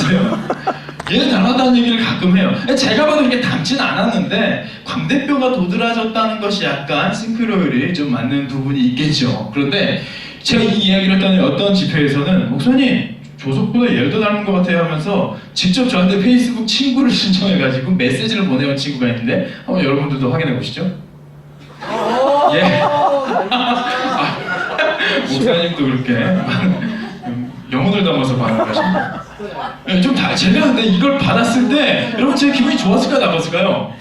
아세요? 얘는 닮았다는 얘기를 가끔 해요. 제가 봐도 이렇게 닮진 않았는데 광대뼈가 도드라졌다는 것이 약간 싱크로율이 좀 맞는 부분이 있겠죠. 그런데 제가 이 이야기를 했더니 어떤 집회에서는 목사님 조석보다 얘를 더 닮은 것 같아요 하면서 직접 저한테 페이스북 친구를 신청해가지고 메시지를 보내온 친구가 있는데 한번 여러분들도 확인해 보시죠. 예. 목사님도 그렇게 영혼을 담아서 반응하십니다. 좀 제가 근데 이걸 받았을 때 여러분 제 기분이 좋았을까요? 나빴을까요?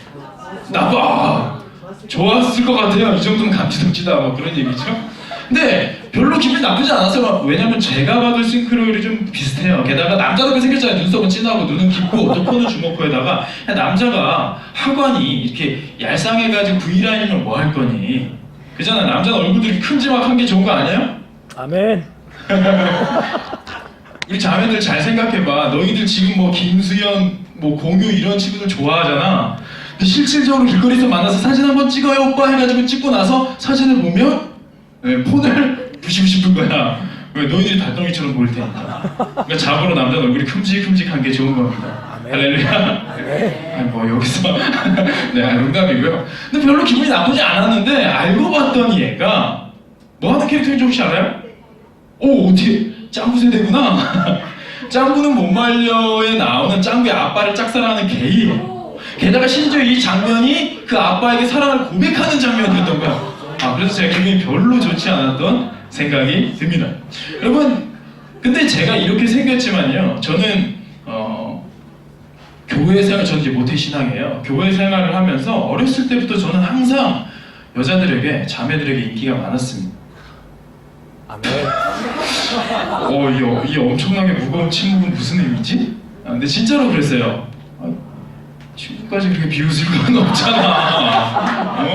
좋았을 것 같아요. 이 정도는 감지덕지다 뭐 그런 얘기죠. 근데 별로 기분이 나쁘지 않았어요. 왜냐면 제가 봐도 싱크로율이 좀 비슷해요. 게다가 남자답게 생겼잖아요. 눈썹은 진하고 눈은 깊고 또 코는 주먹코에다가 남자가 하관이 이렇게 얄쌍해가지고 V라인이면 뭐 할 거니? 그잖아. 남자는 얼굴들이 큼지막한 게 좋은 거 아니에요? 아멘. 우리 자매들 잘 생각해봐. 너희들 지금 뭐 김수현, 뭐 공유 이런 친구들 좋아하잖아. 근데 실질적으로 길거리에서 만나서 사진 한번 찍어요 오빠 해가지고 찍고 나서 사진을 보면 폰을 부시고 싶은 거야. 왜 너희들이 달덩이처럼 보일 테니까. 그러니까 자고로 남자 얼굴이 큼직큼직한 게 좋은 겁니다. 할렐루야. 아니 뭐 여기서 네 농담이고요. 근데 별로 기분이 나쁘지 않았는데 알고 봤더니 얘가 뭐 하는 캐릭터인지 혹시 알아요? 오 어떻게 짱구 세대구나. 짱구는 못 말려에 나오는 짱구의 아빠를 짝사랑하는 게이예요. 게다가 심지어 이 장면이 그 아빠에게 사랑을 고백하는 장면이었던 거야. 그래서 제가 기분이 별로 좋지 않았던 생각이 듭니다. 여러분, 근데 제가 이렇게 생겼지만요, 저는 교회 생활, 저는 이제 모태신앙이에요. 교회 생활을 하면서 어렸을 때부터 저는 항상 여자들에게, 자매들에게 인기가 많았습니다. 아멘. 이 엄청나게 무거운 침묵은 무슨 의미지? 근데 진짜로 그랬어요. 친구까지 그렇게 비웃을 건 없잖아.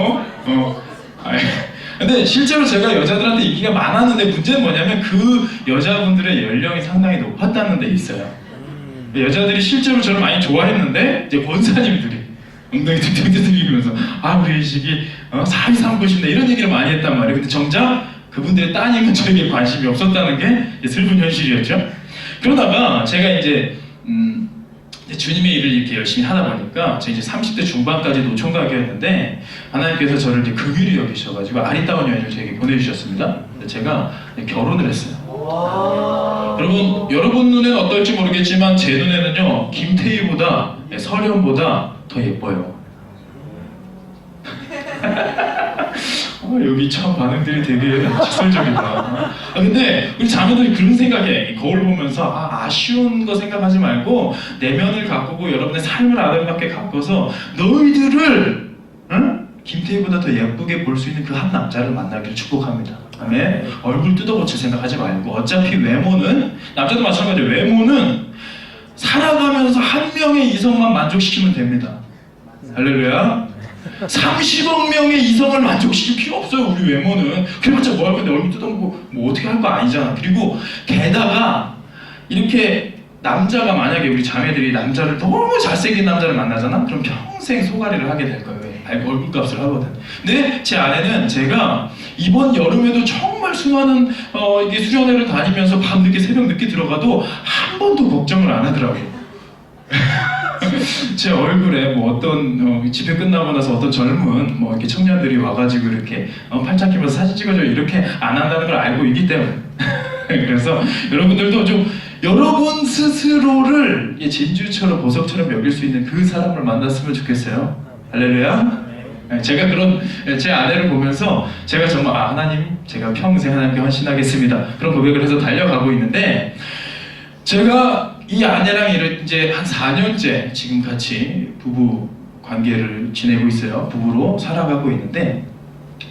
근데 실제로 제가 여자들한테 인기가 많았는데 문제는 뭐냐면 그 여자분들의 연령이 상당히 높았다는 데 있어요. 여자들이 실제로 저를 많이 좋아했는데 이제 권사님들이 엉덩이 툭툭 두드리면서 우리 이 시기 사위 삼고 싶네 이런 얘기를 많이 했단 말이에요. 근데 정작 그분들의 따님은 저에게 관심이 없었다는 게 슬픈 현실이었죠. 그러다가 제가 이제 주님의 일을 이렇게 열심히 하다 보니까 제가 이제 30대 중반까지 노총각이었는데 하나님께서 저를 이제 긍휼히 여기셔가지고 아리따운 여인을 저에게 보내주셨습니다. 제가 결혼을 했어요. 여러분 눈에는 어떨지 모르겠지만 제 눈에는요 김태희보다 설현보다 더 예뻐요. 여기 참 반응들이 되게 직설적이다. 근데 우리 자매들이 그런 생각해. 거울 보면서 아쉬운 거 생각하지 말고 내면을 가꾸고 여러분의 삶을 아름답게 가꿔서 너희들을 김태희보다 더 예쁘게 볼 수 있는 그 한 남자를 만나기를 축복합니다. 아멘. 얼굴 뜯어고칠 생각하지 말고 어차피 외모는 남자도 마찬가지예요. 외모는 살아가면서 한 명의 이성만 만족시키면 됩니다. 할렐루야. 30억 명의 이성을 만족시킬 필요 없어요. 우리 외모는 그래봤자 뭐 할 건데 얼굴 뜯어먹고 뭐 어떻게 할 거 아니잖아. 그리고 게다가 이렇게 남자가 만약에 우리 자매들이 남자를 너무 잘생긴 남자를 만나잖아? 그럼 평생 소가리를 하게 될 거예요. 얼굴값을 하거든. 근데 제 아내는 제가 이번 여름에도 정말 수많은 이게 수련회를 다니면서 밤늦게 새벽 늦게 들어가도 한 번도 걱정을 안 하더라고요. 제 얼굴에 뭐 어떤 집회 끝나고 나서 어떤 젊은 뭐 이렇게 청년들이 와가지고 이렇게 팔짱 끼면서 사진 찍어줘 이렇게 안 한다는 걸 알고 있기 때문에 그래서 여러분들도 좀 여러분 스스로를 진주처럼 보석처럼 여길 수 있는 그 사람을 만났으면 좋겠어요. 할렐루야. 제가 그런 제 아내를 보면서 제가 정말 하나님 제가 평생 하나님께 헌신하겠습니다 그런 고백을 해서 달려가고 있는데 제가 이 아내랑 이제 한 4년째 지금 같이 부부 관계를 지내고 있어요. 부부로 살아가고 있는데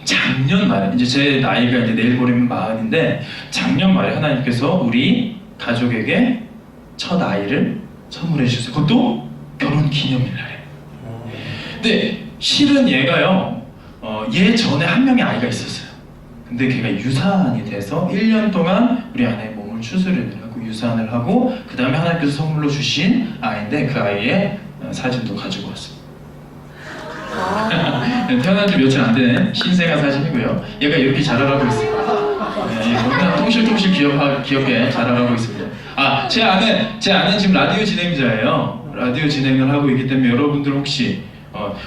작년 말에 이제 제 나이가 이제 내일 모레면 40인데 작년 말에 하나님께서 우리 가족에게 첫 아이를 선물해 주셨어요. 그것도 결혼 기념일 날에. 근데 실은 얘가요 얘 전에 한 명의 아이가 있었어요. 근데 걔가 유산이 돼서 1년 동안 우리 아내의 몸을 추스르느라 유산을 하고 그 다음에 하나님께서 선물로 주신 아이인데 그 아이의 사진도 가지고 왔습니다. 태어난 지 며칠 안 되는 신생아 사진이고요. 얘가 이렇게 자라가고 있습니다. 네, 거기다 통실통실 귀엽게 자라가고 있습니다. 아, 제 아는 지금 라디오 진행자예요. 라디오 진행을 하고 있기 때문에 여러분들 혹시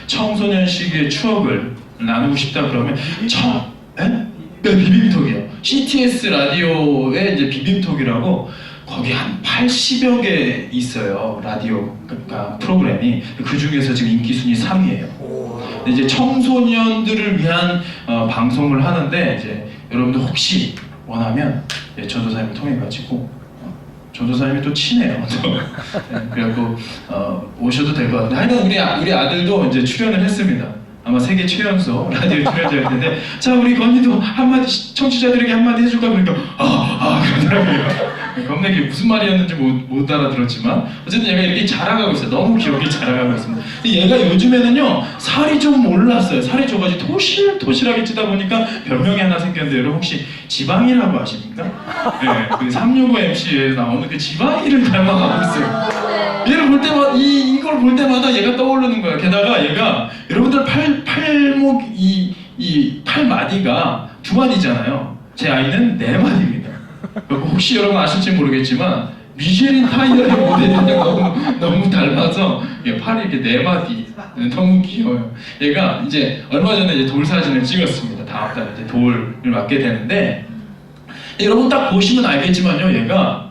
청소년 시기의 추억을 나누고 싶다 그러면 네, 비빔톡이요. CTS 라디오의 이제 비빔톡이라고 거기 한 80여 개 있어요. 라디오 그러니까 프로그램이 그 중에서 지금 인기 순위 3위예요. 이제 청소년들을 위한 방송을 하는데 이제 여러분들 혹시 원하면 전도사님을 통해 가지고 전도사님이 또 친해요. 네, 그래갖고 오셔도 될 것 같은데 하여간 우리 아들도 이제 출연을 했습니다. 아마 세계 최연소 라디오 출연자일 텐데 자 우리 건이도 한마디 청취자들에게 한마디 해줄까 그러니까 그러더라고요. 겁내기 무슨 말이었는지 못 알아들었지만 어쨌든 얘가 이렇게 자라가고 있어요. 너무 귀엽게 자라가고 있습니다. 근데 얘가 요즘에는요 살이 좀 올랐어요. 살이 쪄가지고 토실토실하게 찌다 보니까 별명이 하나 생겼는데 여러분 혹시 지방이라고 아십니까? 네, 그 365 MC에 나오는 그 지방이를 닮아가고 있어요. 얘를 볼 때마다 이걸 볼 때마다 얘가 떠오르는 거야. 게다가 얘가 여러분들 팔목 이 팔마디가 두 마디잖아요. 제 아이는 네 마디입니다. 혹시 여러분 아실지 모르겠지만 미쉐린 타이어의 모델이랑 너무 닮아서 팔이 이렇게 네 마디 너무 귀여워요. 얘가 이제 얼마 전에 이제 돌 사진을 찍었습니다. 다음 달에 이제 돌을 맞게 되는데 여러분 딱 보시면 알겠지만요. 얘가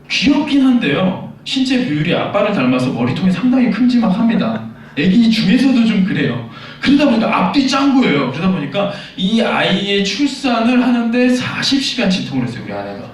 귀엽긴 한데요. 신체 비율이 아빠를 닮아서 머리통이 상당히 큼지막합니다. 애기 중에서도 좀 그래요. 그러다 보니까 앞뒤 짱구예요. 그러다 보니까 이 아이의 출산을 하는데 40시간 진통을 했어요. 우리 아내가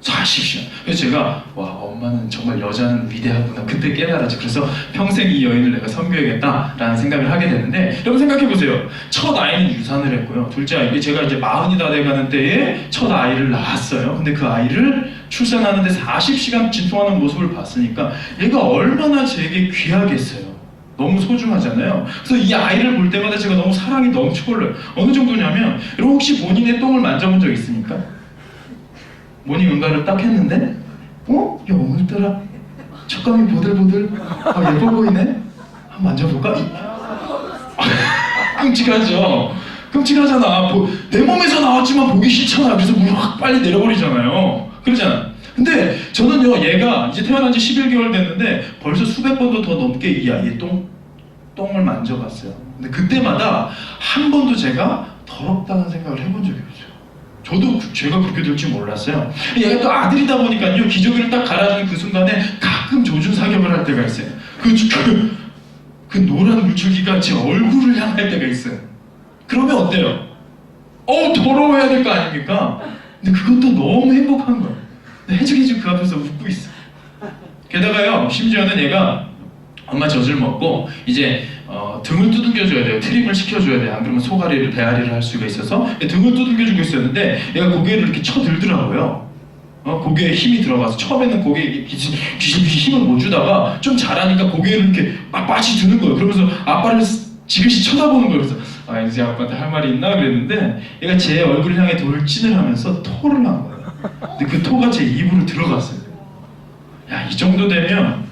40시간. 그래서 제가 와 엄마는 정말 여자는 위대하구나 그때 깨달았지. 그래서 평생 이 여인을 내가 섬겨야겠다라는 생각을 하게 되는데 여러분 생각해보세요. 첫 아이는 유산을 했고요. 둘째 아이 제가 이제 40이 다 돼가는 때에 첫 아이를 낳았어요. 근데 그 아이를 출산하는데 40시간 진통하는 모습을 봤으니까 얘가 얼마나 제게 귀하겠어요. 너무 소중하잖아요. 그래서 이 아이를 볼 때마다 제가 너무 사랑이 넘쳐 흘러요. 어느 정도냐면 여러분 혹시 본인의 똥을 만져본 적 있습니까? 모닝 응가를 딱 했는데 야 오늘따라 촉감이 보들보들 예뻐 보이네? 한번 만져볼까? 끔찍하죠? 끔찍하잖아. 내 몸에서 나왔지만 보기 싫잖아. 그래서 물이 확 빨리 내려버리잖아요. 그러잖아. 근데 저는요 얘가 이제 태어난 지 11개월 됐는데 벌써 수백 번도 더 넘게 이 아이의 똥을 만져봤어요. 근데 그때마다 한 번도 제가 더럽다는 생각을 해본 적이 없어요. 저도 제가 그렇게 될 줄 몰랐어요. 얘가 또 아들이다 보니까요 기저귀를 딱 갈아주는 그 순간에 가끔 조준사격을 할 때가 있어요. 그 노란 물줄기가 제 얼굴을 향할 때가 있어요. 그러면 어때요? 더러워야 될 거 아닙니까? 근데 그것도 너무 행복한 거예요. 해주기주 그 앞에서 웃고 있어. 게다가요 심지어는 얘가 엄마 젖을 먹고 이제 등을 두들겨줘야 돼요. 트림을 시켜줘야 돼요. 안 그러면 소가리를 배앓이를 할 수가 있어서 등을 두들겨주고 있었는데 얘가 고개를 이렇게 쳐들더라고요. 고개에 힘이 들어가서 처음에는 고개에 귀신이 힘을 못 주다가 좀 자라니까 고개를 이렇게 빳빳이 드는 거예요. 그러면서 아빠를 지그시 쳐다보는 거예요. 그래서 이제 아빠한테 할 말이 있나 그랬는데 얘가 제 얼굴을 향해 돌진을 하면서 토를 한 거예요. 근데 그 토가 제 입으로 들어갔어요. 야, 이 정도 되면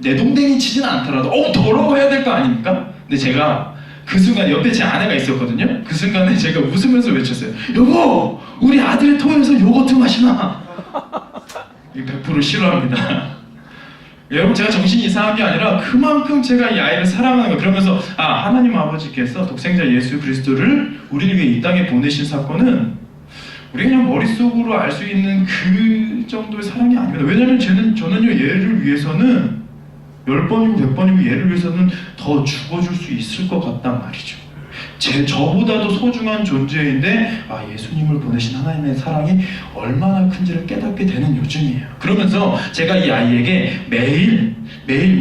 내 동댕이 치지는 않더라도 더러워해야 될 거 아닙니까? 근데 제가 그 순간 옆에 제 아내가 있었거든요. 그 순간에 제가 웃으면서 외쳤어요. 여보! 우리 아들의 토에서 요거트 맛이 나! 100% 싫어합니다. 여러분 제가 정신이 이상한 게 아니라 그만큼 제가 이 아이를 사랑하는 거예요. 그러면서 하나님 아버지께서 독생자 예수 그리스도를 우리를 위해 이 땅에 보내신 사건은 우리 그냥 머릿속으로 알 수 있는 그 정도의 사랑이 아닙니다. 왜냐면 저는요 얘를 위해서는 10번이고 100번이고 얘를 위해서는 더 죽어줄 수 있을 것 같단 말이죠. 저보다도 소중한 존재인데 예수님을 보내신 하나님의 사랑이 얼마나 큰지를 깨닫게 되는 요즘이에요. 그러면서 제가 이 아이에게 매일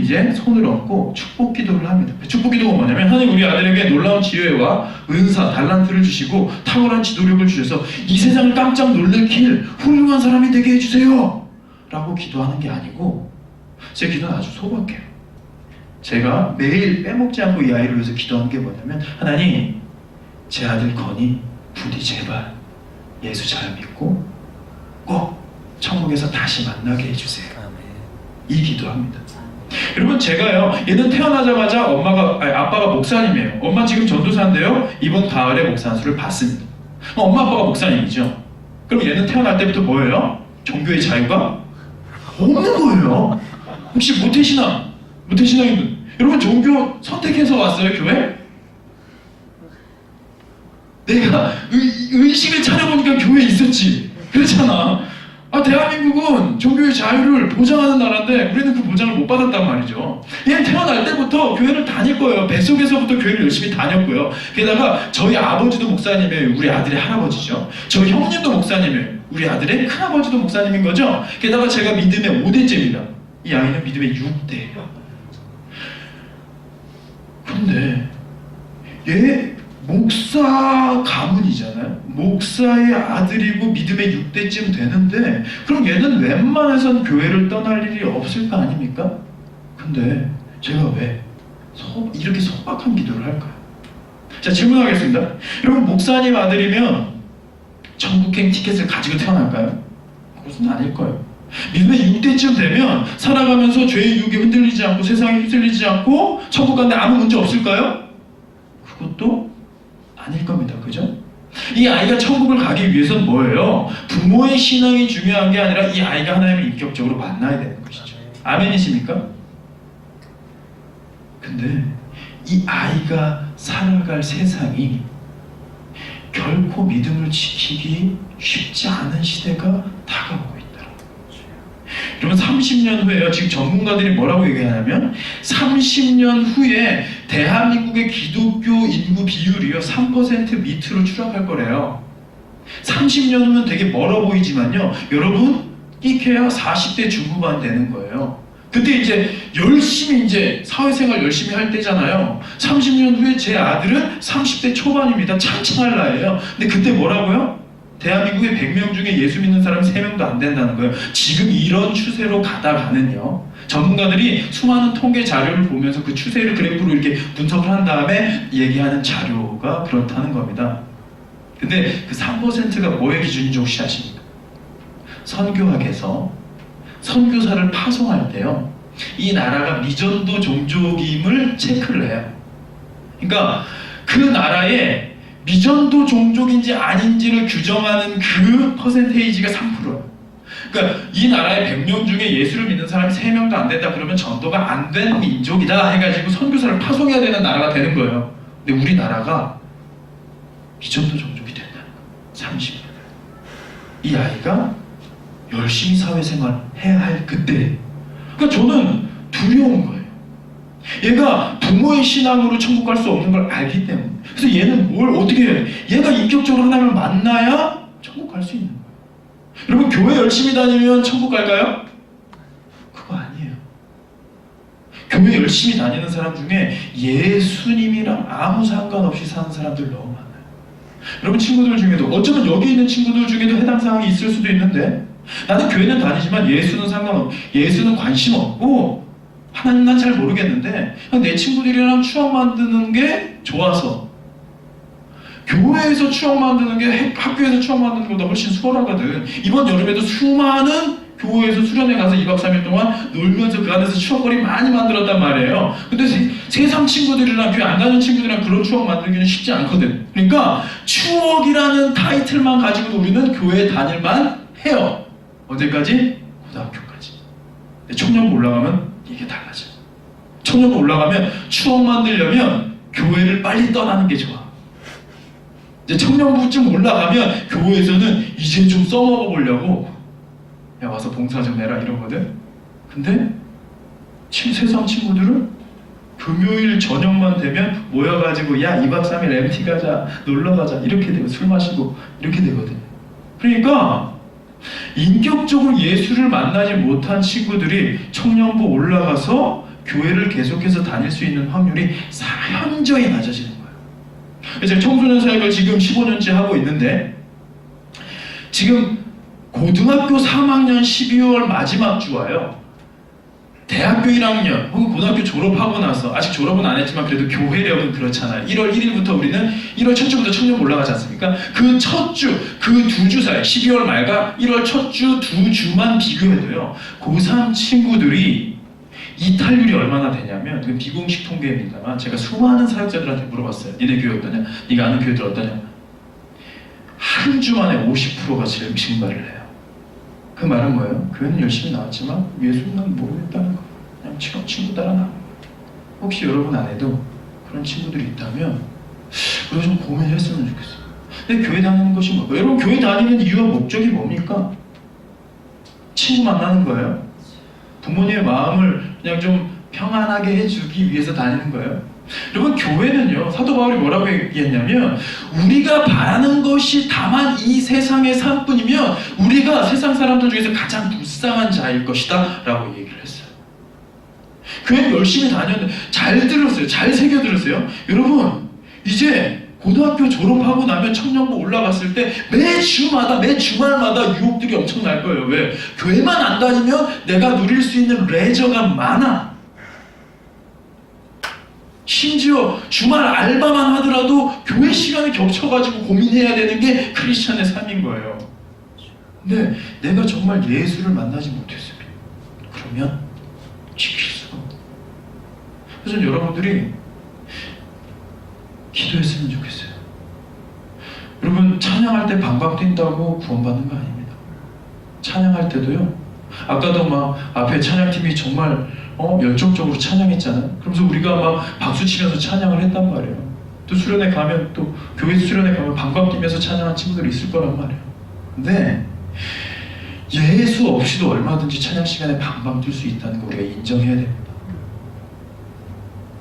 이제 손을 얹고 축복 기도를 합니다. 축복 기도가 뭐냐면 하나님 우리 아들에게 놀라운 지혜와 은사, 달란트를 주시고 탁월한 지도력을 주셔서 이 세상을 깜짝 놀래킬 훌륭한 사람이 되게 해주세요 라고 기도하는 게 아니고 제 기도는 아주 소박해요. 제가 매일 빼먹지 않고 이 아이를 위해서 기도하는 게 뭐냐면 하나님 제 아들 건이 부디 제발 예수 잘 믿고 꼭 천국에서 다시 만나게 해주세요. 이 기도합니다. 여러분 제가요 얘는 태어나자마자 아빠가 목사님이에요. 엄마 지금 전도사인데요 이번 가을에 목사 안수를 받습니다. 엄마 아빠가 목사님이죠. 그럼 얘는 태어날 때부터 뭐예요? 종교의 자유가 없는 거예요. 혹시 모태신앙이분 여러분 종교 선택해서 왔어요 교회? 내가 의식을 차려보니까 교회에 있었지. 그렇잖아. 대한민국은 종교의 자유를 보장하는 나라인데 우리는 그 보장을 못 받았단 말이죠. 얘는 태어날 때부터 교회를 다닐 거예요. 뱃속에서부터 교회를 열심히 다녔고요. 게다가 저희 아버지도 목사님이에요. 우리 아들의 할아버지죠. 저희 형님도 목사님이에요. 우리 아들의 큰아버지도 목사님인 거죠. 게다가 제가 믿음의 5대째입니다. 이 아이는 믿음의 6대예요. 그런데 얘 목사 가문이잖아요. 목사의 아들이고 믿음의 6대쯤 되는데 그럼 얘는 웬만해선 교회를 떠날 일이 없을 거 아닙니까? 근데 제가 왜 이렇게 소박한 기도를 할까요? 자, 질문하겠습니다. 여러분 목사님 아들이면 천국행 티켓을 가지고 태어날까요? 그것은 아닐 거예요. 믿음의 6대쯤 되면 살아가면서 죄의 유혹에 흔들리지 않고 세상에 휩쓸리지 않고 천국 가는데 아무 문제 없을까요? 그것도 아닐 겁니다. 그죠? 이 아이가 천국을 가기 위해서는 뭐예요? 부모의 신앙이 중요한 게 아니라 이 아이가 하나님을 인격적으로 만나야 되는 것이죠. 아멘이십니까? 근데 이 아이가 살아갈 세상이 결코 믿음을 지키기 쉽지 않은 시대가 다가오고 있다. 여러분 30년 후에요. 지금 전문가들이 뭐라고 얘기하냐면 30년 후에 대한민국의 기독교 인구 비율이요 3% 밑으로 추락할 거래요. 30년 후면 되게 멀어 보이지만요. 여러분 끼켜야 40대 중후반 되는 거예요. 그때 이제 열심히 이제 사회생활 열심히 할 때잖아요. 30년 후에 제 아들은 30대 초반입니다. 창창할 나이에요. 근데 그때 뭐라고요? 대한민국의 100명 중에 예수 믿는 사람이 3명도 안 된다는 거예요. 지금 이런 추세로 가다가는요. 전문가들이 수많은 통계 자료를 보면서 그 추세를 그래프로 이렇게 분석을 한 다음에 얘기하는 자료가 그렇다는 겁니다. 근데 그 3%가 뭐의 기준인지 혹시 아십니까? 선교학에서 선교사를 파송할 때요. 이 나라가 미전도 종족임을 체크를 해요. 그러니까 그 나라에 미전도 종족인지 아닌지를 규정하는 그 퍼센테이지가 3%예요. 그러니까 이 나라의 100명 중에 예수를 믿는 사람이 3명도 안 된다 그러면 전도가 안 된 민족이다 해가지고 선교사를 파송해야 되는 나라가 되는 거예요. 근데 우리나라가 미전도 종족이 된다는 거예요. 30년. 이 아이가 열심히 사회생활 해야 할 그때. 그러니까 저는 두려운 거예요. 얘가 부모의 신앙으로 천국 갈 수 없는 걸 알기 때문에. 그래서 얘는 뭘 어떻게 해요? 얘가 인격적으로 하나님을 만나야 천국 갈 수 있는 거예요. 여러분 교회 열심히 다니면 천국 갈까요? 그거 아니에요. 교회 열심히 다니는 사람 중에 예수님이랑 아무 상관없이 사는 사람들 너무 많아요. 여러분 친구들 중에도 어쩌면 여기 있는 친구들 중에도 해당 사항이 있을 수도 있는데 나는 교회는 다니지만 예수는 관심 없고 하나님 난 잘 모르겠는데 그냥 내 친구들이랑 추억 만드는 게 좋아서 교회에서 추억 만드는 게 학교에서 추억 만드는 것보다 훨씬 수월하거든. 이번 여름에도 수많은 교회에서 수련회 가서 2박 3일 동안 놀면서 그 안에서 추억거리 많이 만들었단 말이에요. 근데 세상 친구들이랑 교회 안 다니는 친구들이랑 그런 추억 만들기는 쉽지 않거든. 그러니까 추억이라는 타이틀만 가지고 우리는 교회에 다닐만 해요. 언제까지? 고등학교까지. 근데 청년부 올라가면 이게 달라져요. 청년부 올라가면 추억 만들려면 교회를 빨리 떠나는 게 좋아. 이제 청년부쯤 올라가면 교회에서는 이제 좀 써먹어 보려고 야 와서 봉사 좀 해라 이러거든. 근데 세상 친구들은 금요일 저녁만 되면 모여가지고 야 2박 3일 MT 가자 놀러 가자 이렇게 되고 술 마시고 이렇게 되거든. 그러니까 인격적으로 예수를 만나지 못한 친구들이 청년부 올라가서 교회를 계속해서 다닐 수 있는 확률이 현저히 낮아지는 거예요. 제가 청소년 사역을 지금 15년째 하고 있는데 지금 고등학교 3학년 12월 마지막 주 와요. 대학교 1학년 혹은 고등학교 졸업하고 나서 아직 졸업은 안 했지만 그래도 교회력은 그렇잖아요. 1월 1일부터 우리는 1월 첫 주부터 청년 올라가지 않습니까? 그 첫 주, 그 2주 사이 12월 말과 1월 첫 주 2주만 비교해도요. 고3 친구들이 이탈률이 얼마나 되냐면 그 비공식 통계입니다만 제가 수많은 사역자들한테 물어봤어요. 니네 교회 어떠냐? 네가 아는 교회들 어떠냐? 한 주 만에 50%가 증가를 해요. 그 말은 뭐예요? 교회는 열심히 나왔지만 예수는 모르겠다는 거. 그냥 친구 따라 나온 거예요. 혹시 여러분 안에도 그런 친구들이 있다면 그거 좀 고민했으면 좋겠어요. 근데 교회 다니는 것이 뭘까요? 여러분 교회 다니는 이유와 목적이 뭡니까? 친구 만나는 거예요? 부모님의 마음을 그냥 좀 평안하게 해주기 위해서 다니는 거예요? 여러분 교회는요, 사도 바울이 뭐라고 얘기했냐면 우리가 바라는 것이 다만 이 세상의 삶뿐이면 우리가 세상 사람들 중에서 가장 불쌍한 자일 것이다 라고 얘기를 했어요. 교회 열심히 다녔는데 잘 들었어요. 잘 새겨들었어요. 여러분 이제 고등학교 졸업하고 나면 청년부 올라갔을 때 매 주말마다 유혹들이 엄청 날 거예요. 왜? 교회만 안 다니면 내가 누릴 수 있는 레저가 많아. 심지어 주말 알바만 하더라도 교회 시간에 겹쳐가지고 고민해야 되는 게 크리스찬의 삶인 거예요. 근데 내가 정말 예수를 만나지 못했으면 그러면 지킬 수가 없다. 그래서 여러분들이 기도했으면 좋겠어요. 여러분 찬양할 때 방방 뛴다고 구원받는 거 아닙니다. 찬양할 때도요, 아까도 막 앞에 찬양팀이 정말 열정적으로 찬양했잖아요. 그러면서 우리가 막 박수 치면서 찬양을 했단 말이에요. 또 수련회 가면, 또 교회 수련회 가면 방방 뛰면서 찬양한 친구들이 있을 거란 말이에요. 근데 예수 없이도 얼마든지 찬양 시간에 방방 뛸 수 있다는 거 우리가 인정해야 됩니다.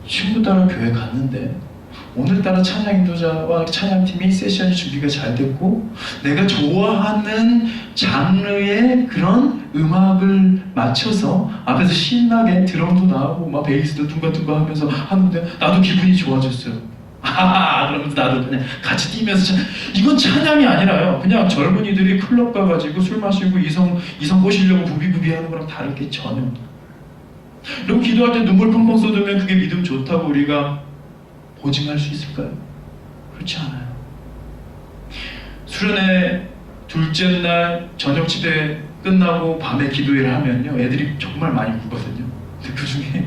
친구 따라 교회 갔는데 오늘따라 찬양 인도자와 찬양팀이 세션이 준비가 잘 됐고 내가 좋아하는 장르의 그런 음악을 맞춰서 앞에서 신나게 드럼도 나오고 막 베이스도 둥가둥가 하면서 하는데 나도 기분이 좋아졌어요. 그러면서 나도 그냥 같이 뛰면서 이건 찬양이 아니라요, 그냥 젊은이들이 클럽 가가지고 술 마시고 이성 꼬시려고 부비부비 하는 거랑 다를 게 전혀. 그리고 기도할 때 눈물 펑펑 쏟으면 그게 믿음 좋다고 우리가 보증할 수 있을까요? 그렇지 않아요. 수련회 둘째 날 저녁 집에 끝나고 밤에 기도회를 하면요, 애들이 정말 많이 울거든요. 근데 그 중에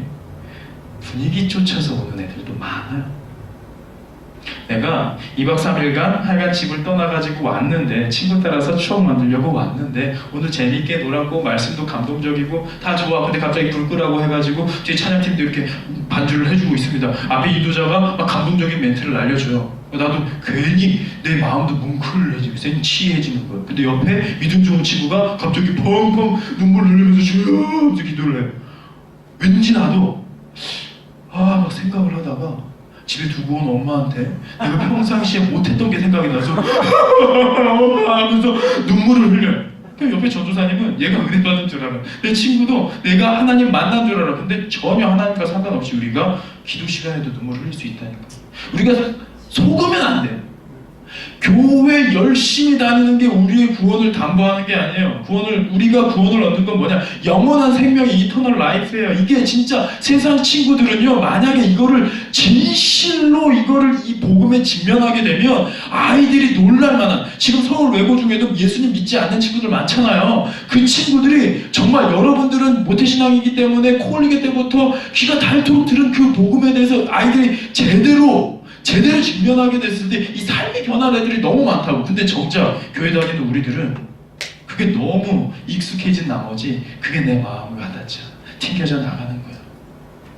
분위기 쫓아서 오는 애들도 많아요. 내가 2박 3일간 하여간 집을 떠나가지고 왔는데, 친구 따라서 추억 만들려고 왔는데 오늘 재밌게 놀았고 말씀도 감동적이고 다 좋아. 근데 갑자기 불 끄라고 해가지고 뒤에 찬양팀도 이렇게 반주를 해주고 있습니다. 앞에 이도자가 막 감동적인 멘트를 날려줘요. 나도 괜히 내 마음도 뭉클해지고 센치해지는 거예요. 근데 옆에 믿음 좋은 친구가 갑자기 펑펑 눈물을 흘리면서 주여 기도를 해요. 왠지 나도 막 생각을 하다가 집에 두고 온 엄마한테 내가 평상시에 못했던 게 생각이 나서 하면서 눈물을 흘려요. 옆에 전도사님은 얘가 은혜 받은 줄 알아. 내 친구도 내가 하나님 만난 줄 알아. 근데 전혀 하나님과 상관없이 우리가 기도 시간에도 눈물을 흘릴 수 있다니까. 우리가 속으면 안 돼. 교회 열심히 다니는 게 우리의 구원을 담보하는 게 아니에요. 우리가 구원을 얻는 건 뭐냐? 영원한 생명이 이터널 라이프예요. 이게 진짜 세상 친구들은요, 만약에 이거를 진실로 이 복음에 직면하게 되면 아이들이 놀랄 만한, 지금 서울 외고 중에도 예수님 믿지 않는 친구들 많잖아요. 그 친구들이 정말 여러분들은 모태신앙이기 때문에 코올리게 때부터 귀가 닳도록 들은 그 복음에 대해서 아이들이 제대로 직면하게 됐을 때 이 삶이 변한 애들이 너무 많다고. 근데 정작 교회 다니는 우리들은 그게 너무 익숙해진 나머지 그게 내 마음을 와닿지 않아. 튕겨져 나가는 거야.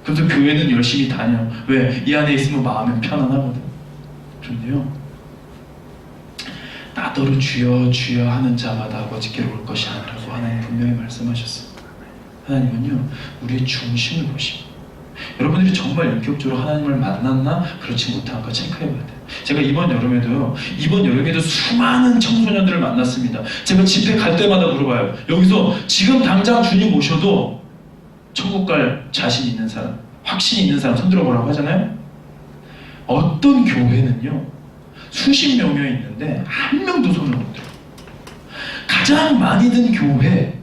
그래서 교회는 열심히 다녀. 왜? 이 안에 있으면 마음은 편안하거든. 그런데요, 나더러 주여 주여 하는 자마다 아버지께로 올 것이 아니라고 하나님 분명히 말씀하셨어요. 하나님은요, 우리의 중심을 보십니다. 여러분들이 정말 인격적으로 하나님을 만났나 그렇지 못한가 체크해봐야 돼요. 제가 이번 여름에도 수많은 청소년들을 만났습니다. 제가 집회 갈 때마다 물어봐요. 여기서 지금 당장 주님 오셔도 천국 갈 자신 있는 사람, 확신 있는 사람 손들어보라고 하잖아요. 어떤 교회는요, 수십 명이 있는데 한 명도 손을 못 들어요. 가장 많이 든 교회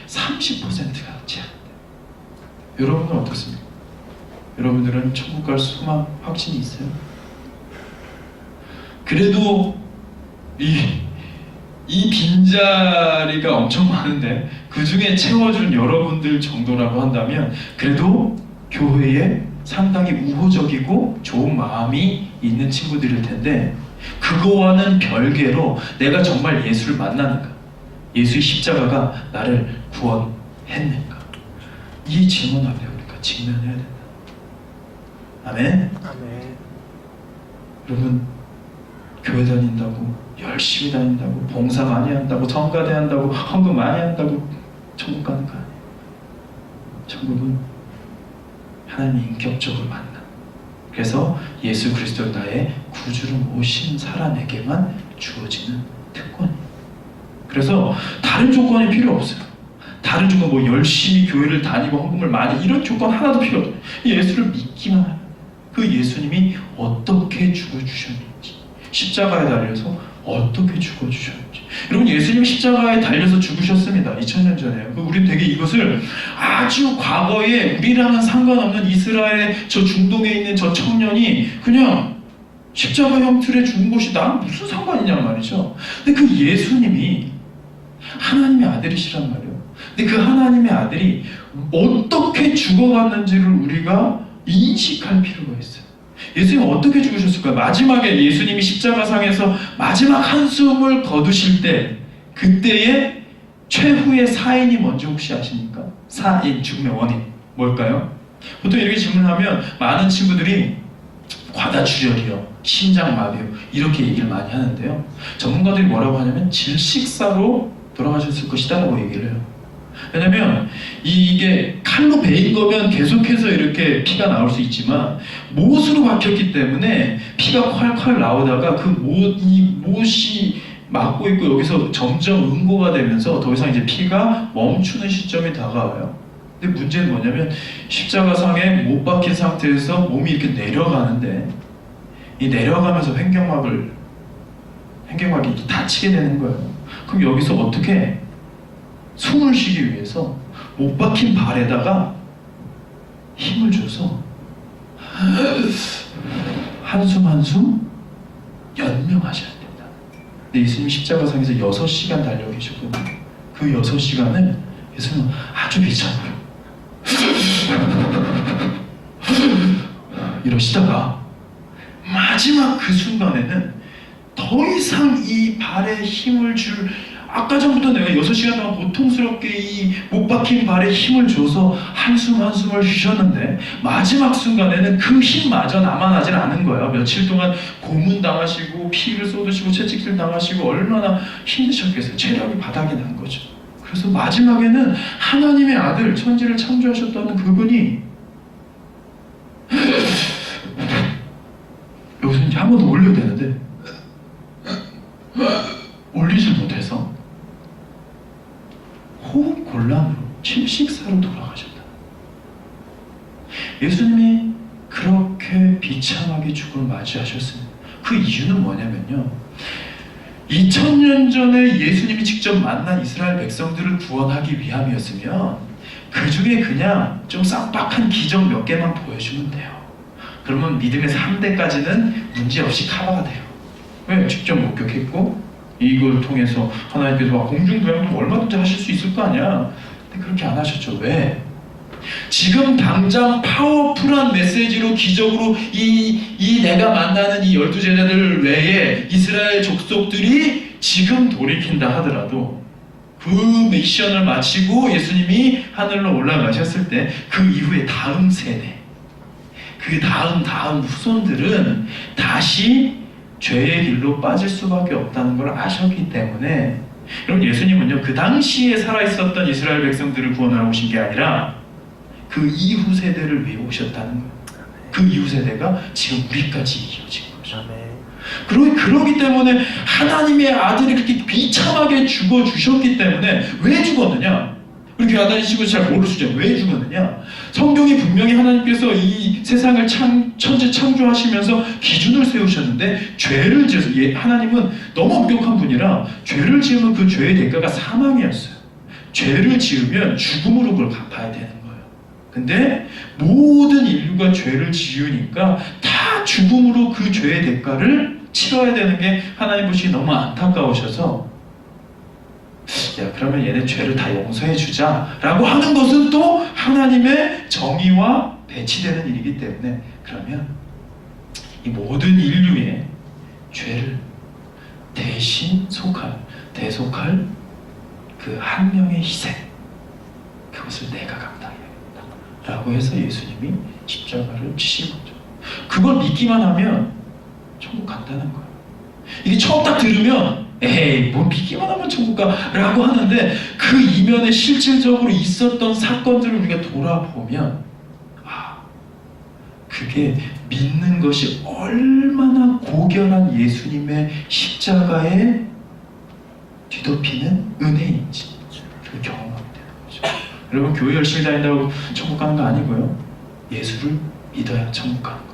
30%가 채 안 돼요. 여러분은 어떻습니까? 여러분들은 천국 갈 소망, 확신이 있어요? 그래도 이 빈자리가 엄청 많은데 그 중에 채워준 여러분들 정도라고 한다면 그래도 교회에 상당히 우호적이고 좋은 마음이 있는 친구들일 텐데 그거와는 별개로 내가 정말 예수를 만나는가? 예수의 십자가가 나를 구원했는가? 이 질문 앞에 우리가 직면해야 된다. 아멘? 아멘. 여러분, 교회 다닌다고, 열심히 다닌다고, 봉사 많이 한다고, 성가대 한다고, 헌금 많이 한다고 천국 가는 거 아니에요. 천국은 하나님이 인격적으로 만나. 그래서 예수 그리스도 나의 구주로 모신 사람에게만 주어지는 특권이에요. 그래서 다른 조건이 필요 없어요. 다른 조건, 뭐 열심히 교회를 다니고 헌금을 많이, 이런 조건 하나도 필요 없어요. 예수를 믿기만 하면 그 예수님이 어떻게 죽어주셨는지, 십자가에 달려서 어떻게 죽어주셨는지. 여러분, 예수님이 십자가에 달려서 죽으셨습니다. 2000년 전에요. 우리는 되게 이것을 아주 과거에 우리랑은 상관없는 이스라엘의 저 중동에 있는 저 청년이 그냥 십자가 형틀에 죽은 것이 나랑 무슨 상관이냐 말이죠. 근데 그 예수님이 하나님의 아들이시란 말이에요. 근데 그 하나님의 아들이 어떻게 죽어갔는지를 우리가 인식할 필요가 있어요. 예수님은 어떻게 죽으셨을까요? 마지막에 예수님이 십자가상에서 마지막 한숨을 거두실 때, 그때의 최후의 사인이 뭔지 혹시 아십니까? 사인, 죽음의 원인 뭘까요? 보통 이렇게 질문하면 많은 친구들이 과다출혈이요, 심장마비요, 이렇게 얘기를 많이 하는데요, 전문가들이 뭐라고 하냐면 질식사로 돌아가셨을 것이다 라고 얘기를 해요. 왜냐면 이게 칼로 베인 거면 계속해서 이렇게 피가 나올 수 있지만 못으로 박혔기 때문에 피가 콸콸 나오다가 그 못이 막고 있고 여기서 점점 응고가 되면서 더 이상 이제 피가 멈추는 시점이 다가와요. 근데 문제는 뭐냐면 십자가상에 못 박힌 상태에서 몸이 이렇게 내려가는데, 이 내려가면서 횡격막이 이렇게 다치게 되는 거예요. 그럼 여기서 어떻게 숨을 쉬기 위해서 못 박힌 발에다가 힘을 줘서 한숨 한숨 연명하셔야 된다. 근데 예수님이 십자가상에서 6시간 달려 계셨거든요. 그 6시간을 예수님은 아주 비참하게 이러시다가 마지막 그 순간에는 더 이상 이 발에 힘을 줄, 아까 전부터 내가 6시간 동안 고통스럽게 이 못 박힌 발에 힘을 줘서 한숨 한숨을 쉬셨는데 마지막 순간에는 그 힘마저 남아나질 않은 거예요. 며칠 동안 고문당하시고 피를 쏟으시고 채찍질 당하시고 얼마나 힘드셨겠어요. 체력이 바닥이 난 거죠. 그래서 마지막에는 하나님의 아들, 천지를 창조하셨다는 그분이 여기서 이제 한 번 더 올려야 되는데 올리지 못해서 호흡 곤란으로 질식사로 돌아가셨다. 예수님이 그렇게 비참하게 죽음을 맞이하셨습니다. 그 이유는 뭐냐면요, 2000년 전에 예수님이 직접 만난 이스라엘 백성들을 구원하기 위함이었으면 그 중에 그냥 좀 쌈박한 기적 몇 개만 보여주면 돼요. 그러면 믿음의 3대까지는 문제없이 커버가 돼요. 왜? 직접 목격했고 이걸 통해서 하나님께서 공중부양도 얼마든지 하실 수 있을 거 아니야. 근데 그렇게 안 하셨죠. 왜? 지금 당장 파워풀한 메시지로 기적으로 이 내가 만나는 이 12제자들 외에 이스라엘 족속들이 지금 돌이킨다 하더라도 그 미션을 마치고 예수님이 하늘로 올라가셨을 때 그 이후에 다음 세대, 그 다음 후손들은 다시 죄의 길로 빠질 수밖에 없다는 걸 아셨기 때문에, 여러분, 예수님은요 그 당시에 살아있었던 이스라엘 백성들을 구원하러 오신 게 아니라 그 이후 세대를 위해 오셨다는 거예요. 그 이후 세대가 지금 우리까지 이어진 거죠. 그러기 때문에 하나님의 아들이 그렇게 비참하게 죽어주셨기 때문에, 왜 죽었느냐? 우리 교회 안 다니시고 잘 모르시죠? 왜 죽었느냐? 성경이 분명히 하나님께서 이 세상을 천지 창조하시면서 기준을 세우셨는데, 죄를 지어서, 하나님은 너무 엄격한 분이라 죄를 지으면 그 죄의 대가가 사망이었어요. 죄를 지으면 죽음으로 그걸 갚아야 되는 거예요. 근데 모든 인류가 죄를 지으니까 다 죽음으로 그 죄의 대가를 치러야 되는 게 하나님 보시기 너무 안타까우셔서, 야, 그러면 얘네 죄를 다 용서해 주자 라고 하는 것은 또 하나님의 정의와 배치되는 일이기 때문에, 그러면 이 모든 인류의 죄를 대속할 그 한 명의 희생, 그것을 내가 감당해야겠다 라고 해서 예수님이 십자가를 지신 거죠. 그걸 믿기만 하면 천국 간다는 거예요. 이게 처음 딱 들으면 에이 뭐 믿기만 하면 천국 가 라고 하는데, 그 이면에 실질적으로 있었던 사건들을 우리가 돌아보면 그게 믿는 것이 얼마나 고결한 예수님의 십자가에 뒤덮이는 은혜인지 그 경험하게 되는 거죠. 여러분, 교회 열심히 다닌다고 천국 가는 거 아니고요, 예수를 믿어야 천국 가는 거예요.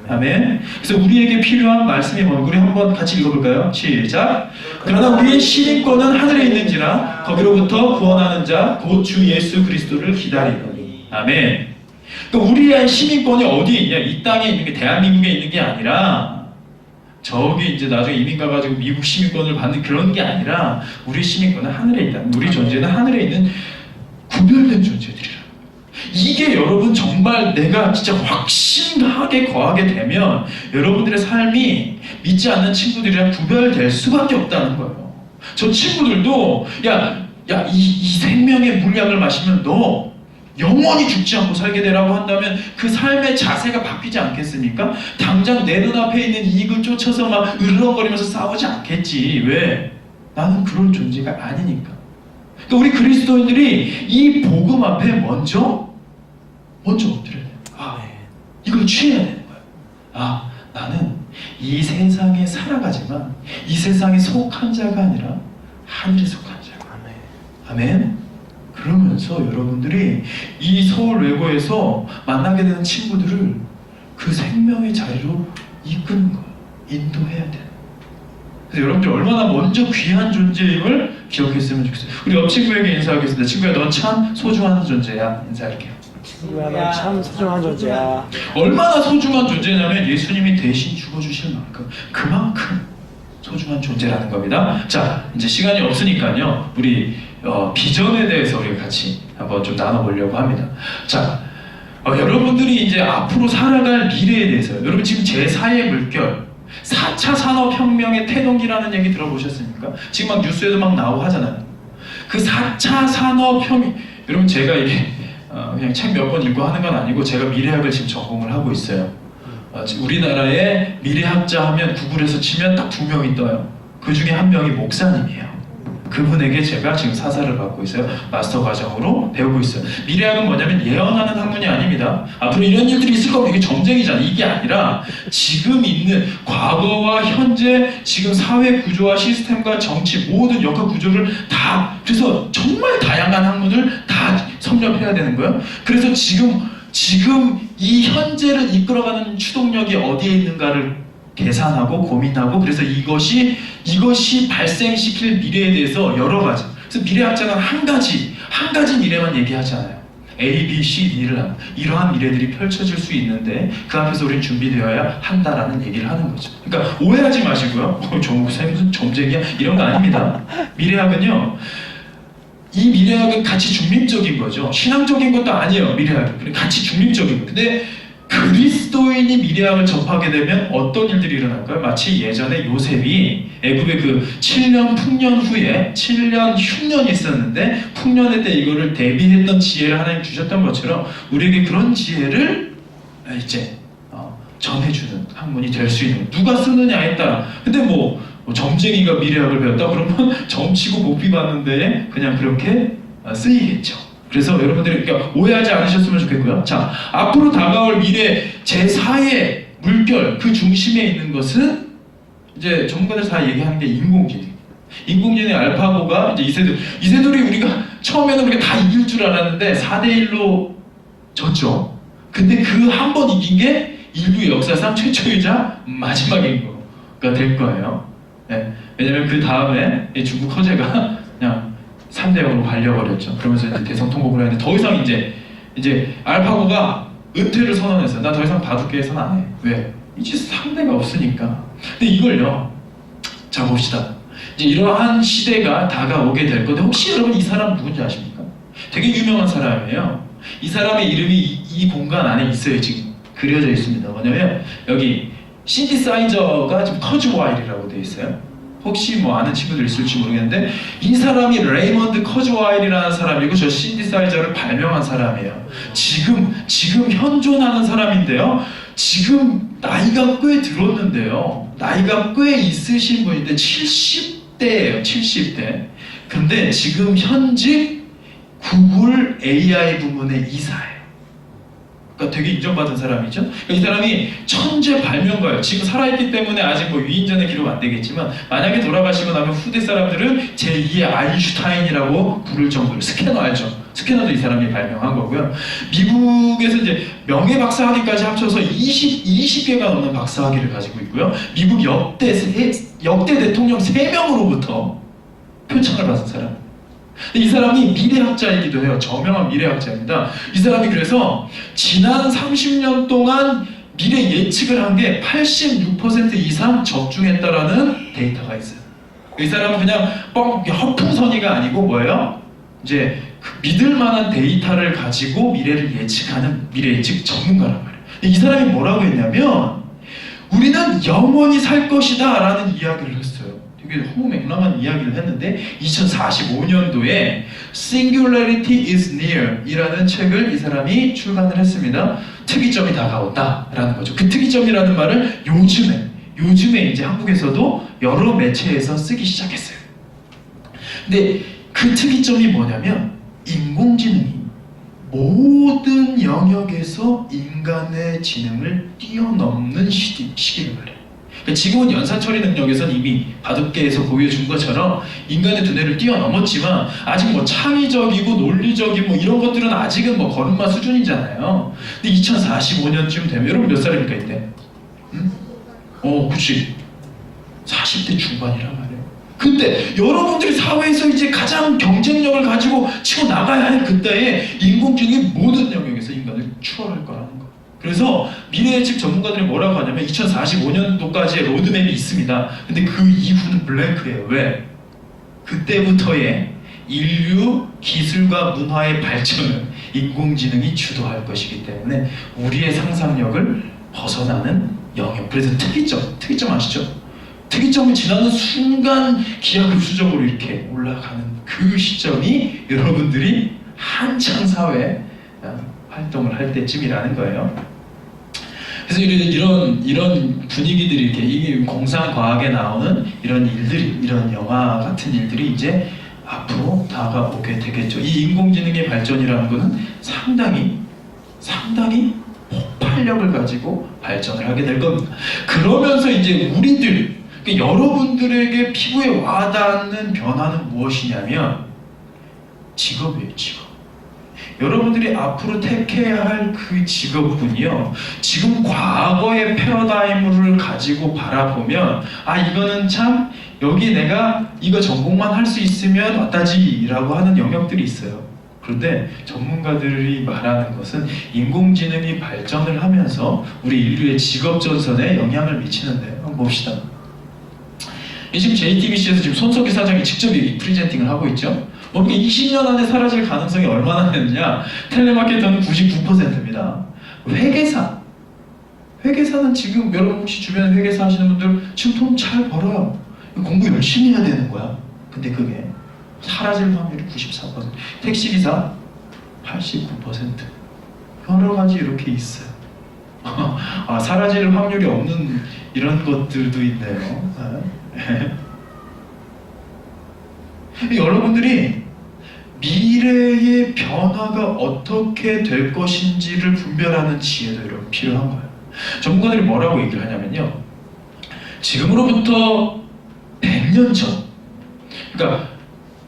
아멘. 그래서 우리에게 필요한 말씀이 뭐예요? 우리 한번 같이 읽어볼까요? 시작. 그러나 우리의 시민권은 하늘에 있는지라 거기로부터 구원하는 자 곧 주 예수 그리스도를 기다리노니. 아멘. 그러니까 우리의 시민권이 어디에 있냐? 이 땅에 있는 게, 대한민국에 있는 게 아니라 저기 이제 나중에 이민 가가지고 미국 시민권을 받는 그런 게 아니라, 우리 시민권은 하늘에 있다. 우리 존재는 하늘에 있는 구별된 존재들이라. 이게 여러분 정말 내가 진짜 확신하게 거하게 되면 여러분들의 삶이 믿지 않는 친구들이랑 구별될 수밖에 없다는 거예요. 저 친구들도 이 생명의 물약을 마시면 너 영원히 죽지 않고 살게 되라고 한다면 그 삶의 자세가 바뀌지 않겠습니까? 당장 내 눈앞에 있는 이익을 쫓아서 막 으르렁거리면서 싸우지 않겠지. 왜? 나는 그런 존재가 아니니까. 그러니까 우리 그리스도인들이 이 복음 앞에 먼저 엎드려야 돼요. 이걸 취해야 되는 거예요. 나는 이 세상에 살아가지만 이 세상에 속한 자가 아니라 하늘에 속한 자가. 아멘. 그러면서 여러분들이 이 서울 외고에서 만나게 되는 친구들을 그 생명의 자리로 이끄는 거예요. 인도해야 돼요. 그래서 여러분들 얼마나 먼저 귀한 존재임을 기억했으면 좋겠어요. 우리 옆 친구에게 인사하겠습니다. 친구야, 넌 참 소중한 존재야. 인사할게요. 친구야, 넌 참 소중한 존재야. 얼마나 소중한 존재냐면 예수님이 대신 죽어주실 만큼, 그만큼 소중한 존재라는 겁니다. 자, 이제 시간이 없으니까요, 우리 비전에 대해서 우리가 같이 한번 좀 나눠보려고 합니다. 자, 여러분들이 이제 앞으로 살아갈 미래에 대해서, 여러분 지금 제4의 물결, 4차 산업혁명의 태동기라는 얘기 들어보셨습니까? 지금 막 뉴스에도 막 나오고 하잖아요. 그 4차 산업혁명, 여러분 제가 이게 그냥 책 몇 권 읽고 하는 건 아니고, 제가 미래학을 지금 전공을 하고 있어요. 우리나라에 미래학자 하면 구글에서 치면 딱 2명이 떠요. 그 중에 한 명이 목사님이에요. 그분에게 제가 지금 사사를 받고 있어요. 마스터 과정으로 배우고 있어요. 미래학은 뭐냐면 예언하는 학문이 아닙니다. 앞으로 이런 일들이 있을 거면 이게 점쟁이잖아. 이게 아니라 지금 있는 과거와 현재, 지금 사회 구조와 시스템과 정치 모든 역학 구조를 다, 그래서 정말 다양한 학문을 다 섭렵해야 되는 거예요. 그래서 지금 이 현재를 이끌어가는 추동력이 어디에 있는가를 계산하고 고민하고, 그래서 이것이 발생시킬 미래에 대해서 여러 가지. 그래서 미래학자는 한 가지 미래만 얘기하지 않아요. A, B, C, D를 하는 이러한 미래들이 펼쳐질 수 있는데 그 앞에서 우리는 준비되어야 한다라는 얘기를 하는 거죠. 그러니까 오해하지 마시고요. 저 목사님 무슨 점쟁이야? 이런 거 아닙니다. 미래학은요, 이 미래학은 가치 중립적인 거죠. 신앙적인 것도 아니에요. 미래학은 가치 중립적인 거. 근데 그리스도인이 미래학을 접하게 되면 어떤 일들이 일어날까요? 마치 예전에 요셉이 애굽의 그 7년 풍년 후에 7년 흉년이 있었는데, 풍년의 때 이거를 대비했던 지혜를 하나님 주셨던 것처럼 우리에게 그런 지혜를 이제 전해주는 학문이 될 수 있는, 누가 쓰느냐에 따라. 근데 뭐 점쟁이가 미래학을 배웠다 그러면 점치고 복비 받는데 그냥 그렇게 쓰이겠죠. 그래서 여러분들이 그러니까 오해하지 않으셨으면 좋겠고요. 자, 앞으로 다가올 미래 제4의 물결, 그 중심에 있는 것은 이제 전문가들 다 얘기하는 게 인공지능. 인공지능의 알파고가 이제 이세돌이 우리가 처음에는 우리가 다 이길 줄 알았는데 4대1로 졌죠. 근데 그 한 번 이긴 게 인류 역사상 최초이자 마지막인 거가 될 거예요. 네. 왜냐면 그 다음에 중국 허재가 그냥 3대0으로 발려버렸죠. 그러면서 이제 대성 통곡을 했는데 더 이상 이제 알파고가 은퇴를 선언했어요. 나 더 이상 바둑계에서는 안 해. 왜? 이제 상대가 없으니까. 근데 이걸요, 자 봅시다. 이제 이러한 시대가 다가오게 될 건데, 혹시 여러분 이 사람 누군지 아십니까? 되게 유명한 사람이에요. 이 사람의 이름이 이 공간 안에 있어요. 지금 그려져 있습니다. 뭐냐면 여기 신디사이저가 지금 커즈와일이라고 되어 있어요. 혹시 뭐 아는 친구들 있을지 모르겠는데 이 사람이 레이먼드 커즈와일이라는 사람이고 저 신디사이저를 발명한 사람이에요. 지금 현존하는 사람인데요. 지금 나이가 꽤 들었는데요. 나이가 꽤 있으신 분인데 70대예요. 70대. 근데 지금 현직 구글 AI 부문의 이사예요. 그러니까 되게 인정받은 사람이죠. 그러니까 이 사람이 천재 발명가예요. 지금 살아있기 때문에 아직 뭐 위인전의 기록 안 되겠지만 만약에 돌아가시고 나면 후대 사람들은 제2의 아인슈타인이라고 부를 정도로 스캐너 알죠? 스캐너도 이 사람이 발명한 거고요. 미국에서 이제 명예 박사학위까지 합쳐서 20개가 넘는 박사학위를 가지고 있고요. 미국 역대 대통령 3명으로부터 표창을 받은 사람. 이 사람이 미래학자이기도 해요. 저명한 미래학자입니다. 이 사람이 그래서 지난 30년 동안 미래 예측을 한 게 86% 이상 적중했다라는 데이터가 있어요. 이 사람은 그냥 허풍선이가 아니고 뭐예요? 이제 그 믿을 만한 데이터를 가지고 미래를 예측하는 미래 예측 전문가란 말이에요. 이 사람이 뭐라고 했냐면 우리는 영원히 살 것이다 라는 이야기를 했어요. 되게 허무맹랑한 이야기를 했는데 2045년도에 Singularity is Near 이라는 책을 이 사람이 출간을 했습니다. 특이점이 다가온다 라는 거죠. 그 특이점이라는 말을 요즘에 이제 한국에서도 여러 매체에서 쓰기 시작했어요. 근데 그 특이점이 뭐냐면 인공지능이 모든 영역에서 인간의 지능을 뛰어넘는 시기를 말해요. 지금은 연산 처리 능력에선 이미 바둑계에서 보여준 것처럼 인간의 두뇌를 뛰어넘었지만 아직 뭐 창의적이고 논리적인 뭐 이런 것들은 아직은 뭐 걸음마 수준이잖아요. 근데 2045년쯤 되면 여러분 몇 살입니까 이때? 응? 그치. 40대 중반이란 말이에요. 근데 여러분들이 사회에서 이제 가장 경쟁력을 가지고 치고 나가야 할 그때에 인공지능이 모든 영역에서 인간을 추월할 거라는 거예요. 그래서 미래예측 전문가들이 뭐라고 하냐면 2045년도까지의 로드맵이 있습니다. 근데 그 이후는 블랭크예요. 왜? 그때부터의 인류 기술과 문화의 발전은 인공지능이 주도할 것이기 때문에 우리의 상상력을 벗어나는 영역. 그래서 특이점 아시죠? 특이점을 지나는 순간 기하급수적으로 이렇게 올라가는 그 시점이 여러분들이 한창 사회 활동을 할 때쯤이라는 거예요. 그래서 이런 분위기들이 이렇게 이게 공상과학에 나오는 이런 일들이, 이런 영화 같은 일들이 이제 앞으로 다가오게 되겠죠. 이 인공지능의 발전이라는 것은 상당히 폭발력을 가지고 발전을 하게 될 겁니다. 그러면서 이제 우리들, 그러니까 여러분들에게 피부에 와닿는 변화는 무엇이냐면 직업이에요, 직업. 여러분들이 앞으로 택해야 할 그 직업군이요. 지금 과거의 패러다임을 가지고 바라보면 이거는 참 여기 내가 이거 전공만 할 수 있으면 왔다지라고 하는 영역들이 있어요. 그런데 전문가들이 말하는 것은 인공지능이 발전을 하면서 우리 인류의 직업 전선에 영향을 미치는데 한번 봅시다. 지금 JTBC에서 지금 손석희 사장이 직접 이 프리젠팅을 하고 있죠. 이게 20년 안에 사라질 가능성이 얼마나 되느냐? 텔레마케터는 99%입니다. 회계사는 지금 여러분 혹시 주변에 회계사 하시는 분들 지금 돈 잘 벌어요. 공부 열심히 해야 되는 거야. 근데 그게 사라질 확률이 94%, 택시기사 89%. 여러 가지 이렇게 있어요. 사라질 확률이 없는 이런 것들도 있네요. 여러분들이 미래의 변화가 어떻게 될 것인지를 분별하는 지혜도 여러분 필요한 거예요. 전문가들이 뭐라고 얘기를 하냐면요, 지금으로부터 100년 전, 그러니까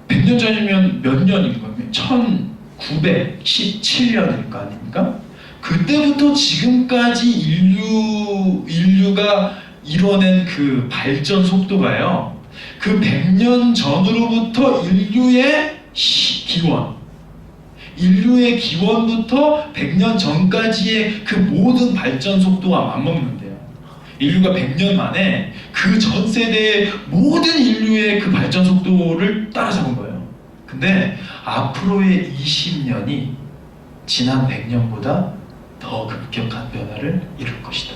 100년 전이면 몇 년인 거예요? 1917년일 거 아닙니까? 그때부터 지금까지 인류가 이뤄낸 그 발전 속도가요, 그 100년 전으로부터 인류의 기원부터 100년 전까지의 그 모든 발전 속도와 맞먹는데요. 인류가 100년 만에 그 전 세대의 모든 인류의 그 발전 속도를 따라잡은 거예요. 근데 앞으로의 20년이 지난 100년보다 더 급격한 변화를 이룰 것이다.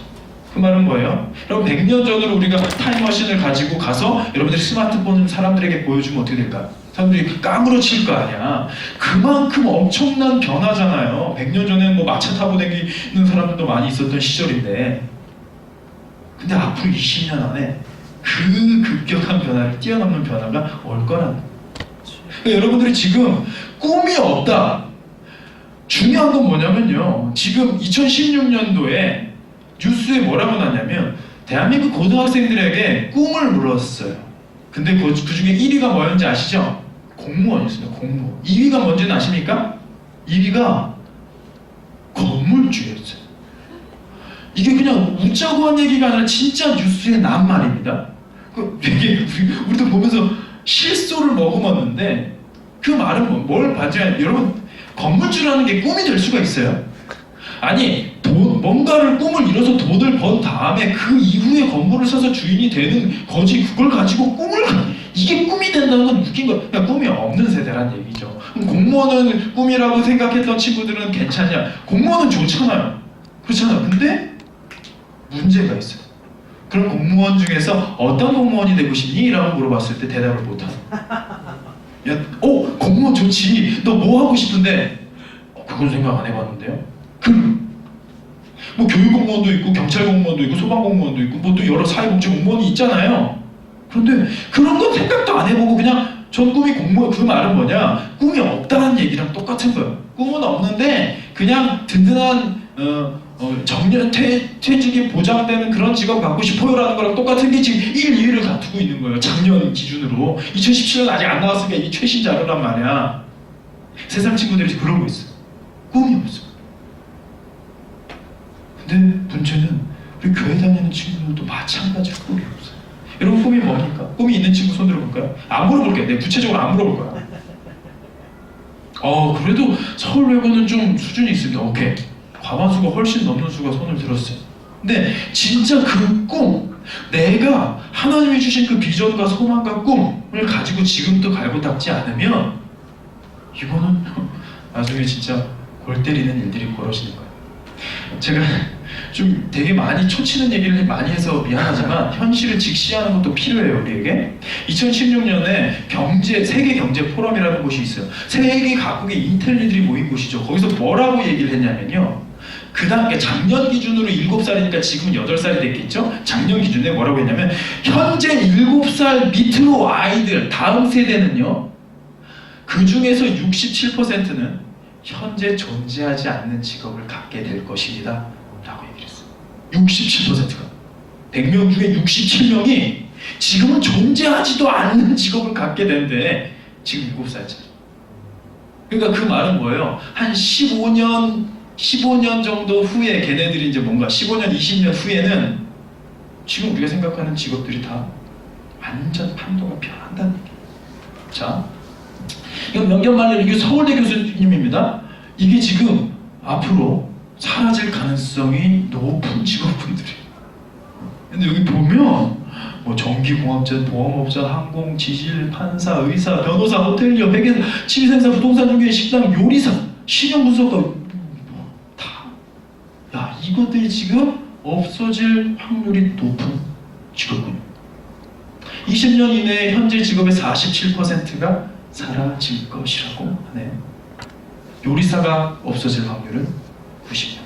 그 말은 뭐예요? 여러분 100년 전으로 우리가 타임머신을 가지고 가서 여러분들이 스마트폰을 사람들에게 보여주면 어떻게 될까요? 사람들이 까무러칠 거 아니야. 그만큼 엄청난 변화잖아요. 100년 전에는 뭐 마차 타고 다니는 사람들도 많이 있었던 시절인데, 근데 앞으로 20년 안에 그 급격한 변화를 뛰어넘는 변화가 올 거라는 거예요. 그러니까 여러분들이 지금 꿈이 없다. 중요한 건 뭐냐면요. 지금 2016년도에 뉴스에 뭐라고 났냐면 대한민국 고등학생들에게 꿈을 물었어요. 근데 그 중에 1위가 뭐였는지 아시죠? 공무원이었습니다. 공무원. 2위가 뭔지는 아십니까? 2위가 건물주였어요. 이게 그냥 웃자고 한 얘기가 아니라 진짜 뉴스에 난 말입니다. 되게 우리도 보면서 실소를 머금었는데, 그 말은 뭘 반증하냐? 여러분, 건물주라는 게 꿈이 될 수가 있어요? 아니, 뭔가를 꿈을 이뤄서 돈을 번 다음에 그 이후에 건물을 사서 주인이 되는 거지, 그걸 가지고 이게 꿈이 된다는 건 웃긴 거야. 그러니까 꿈이 없는 세대란 얘기죠. 그럼 공무원은 꿈이라고 생각했던 친구들은 괜찮냐? 공무원은 좋잖아요. 그렇잖아요. 근데 문제가 있어요. 그럼 공무원 중에서 어떤 공무원이 되고 싶니? 라고 물어봤을 때 대답을 못하는. 야, 공무원 좋지. 너 뭐 하고 싶은데? 그건 생각 안 해봤는데요. 뭐 교육공무원도 있고 경찰공무원도 있고 소방공무원도 있고 뭐 또 여러 사회복지 공무원이 있잖아요. 그런데 그런 건 생각도 안 해보고 그냥 전 꿈이 공무원, 그 말은 뭐냐? 꿈이 없다는 얘기랑 똑같은 거예요. 꿈은 없는데 그냥 든든한 정년 퇴직이 보장되는 그런 직업 갖고 싶어요라는 거랑 똑같은 게 지금 1, 2위를 다투고 있는 거예요. 작년 기준으로. 2017년 아직 안 나왔으니까 이게 최신 자료란 말이야. 세상 친구들이 그러고 있어. 꿈이 없어. 근데 문제는 우리 교회 다니는 친구들도 마찬가지로 꿈이 없어요. 여러분 꿈이 뭡니까? 꿈이 있는 친구 손 들어볼까요? 안 물어볼게요. 내가 구체적으로 안 물어볼 거야. 그래도 서울외고는 좀 수준이 있습니다. 오케이. 과반수가 훨씬 넘는 수가 손을 들었어요. 근데 진짜 그 꿈, 내가 하나님이 주신 그 비전과 소망과 꿈을 가지고 지금도 갈고 닦지 않으면 이거는 나중에 진짜 골 때리는 일들이 벌어지는 거예요. 제가 좀 되게 많이 초치는 얘기를 많이 해서 미안하지만 현실을 직시하는 것도 필요해요, 우리에게. 2016년에 세계 경제 포럼이라는 곳이 있어요. 세계 각국의 인텔리들이 모인 곳이죠. 거기서 뭐라고 얘기를 했냐면요. 그 다음에 작년 기준으로 7살이니까 지금은 8살이 됐겠죠? 작년 기준에 뭐라고 했냐면 현재 7살 밑으로 아이들 다음 세대는요, 그 중에서 67%는 현재 존재하지 않는 직업을 갖게 될 것입니다 라고 얘기를 했어요. 67%가 100명 중에 67명이 지금은 존재하지도 않는 직업을 갖게 된대. 지금 7살짜리. 그러니까 그 말은 뭐예요? 한 15년 정도 후에 걔네들이 이제 뭔가 15년, 20년 후에는 지금 우리가 생각하는 직업들이 다 완전 판도가 변한다는 얘기예요. 자, 이건 명견말로 이게 서울대 교수님입니다. 이게 지금 앞으로 사라질 가능성이 높은 직업군들이에요. 근데 여기 보면 뭐 전기공학자, 보험업자, 항공, 지질, 판사, 의사, 변호사, 호텔리어, 회계사, 치위생사, 부동산 중개, 식당, 요리사, 신용분석가 야, 이것들이 지금 없어질 확률이 높은 직업군요. 20년 이내에 현재 직업의 47%가 사라질 것이라고 하네요. 요리사가 없어질 확률은 96%.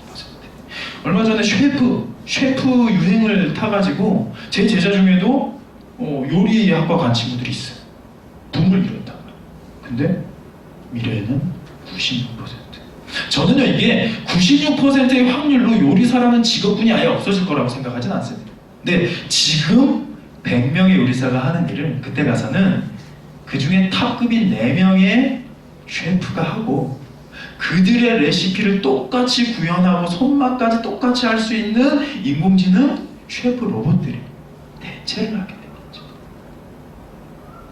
얼마 전에 셰프 유행을 타가지고 제 제자 중에도 요리학과 간 친구들이 있어요. 돈을 잃었다고요. 근데 미래에는 96%. 저는요, 이게 96%의 확률로 요리사라는 직업군이 아예 없어질 거라고 생각하진 않습니다. 근데 지금 100명의 요리사가 하는 일을 그때 가서는 그 중에 탑급인 4명의 셰프가 하고 그들의 레시피를 똑같이 구현하고 손맛까지 똑같이 할 수 있는 인공지능 셰프 로봇들이 대체를 하게 되겠죠.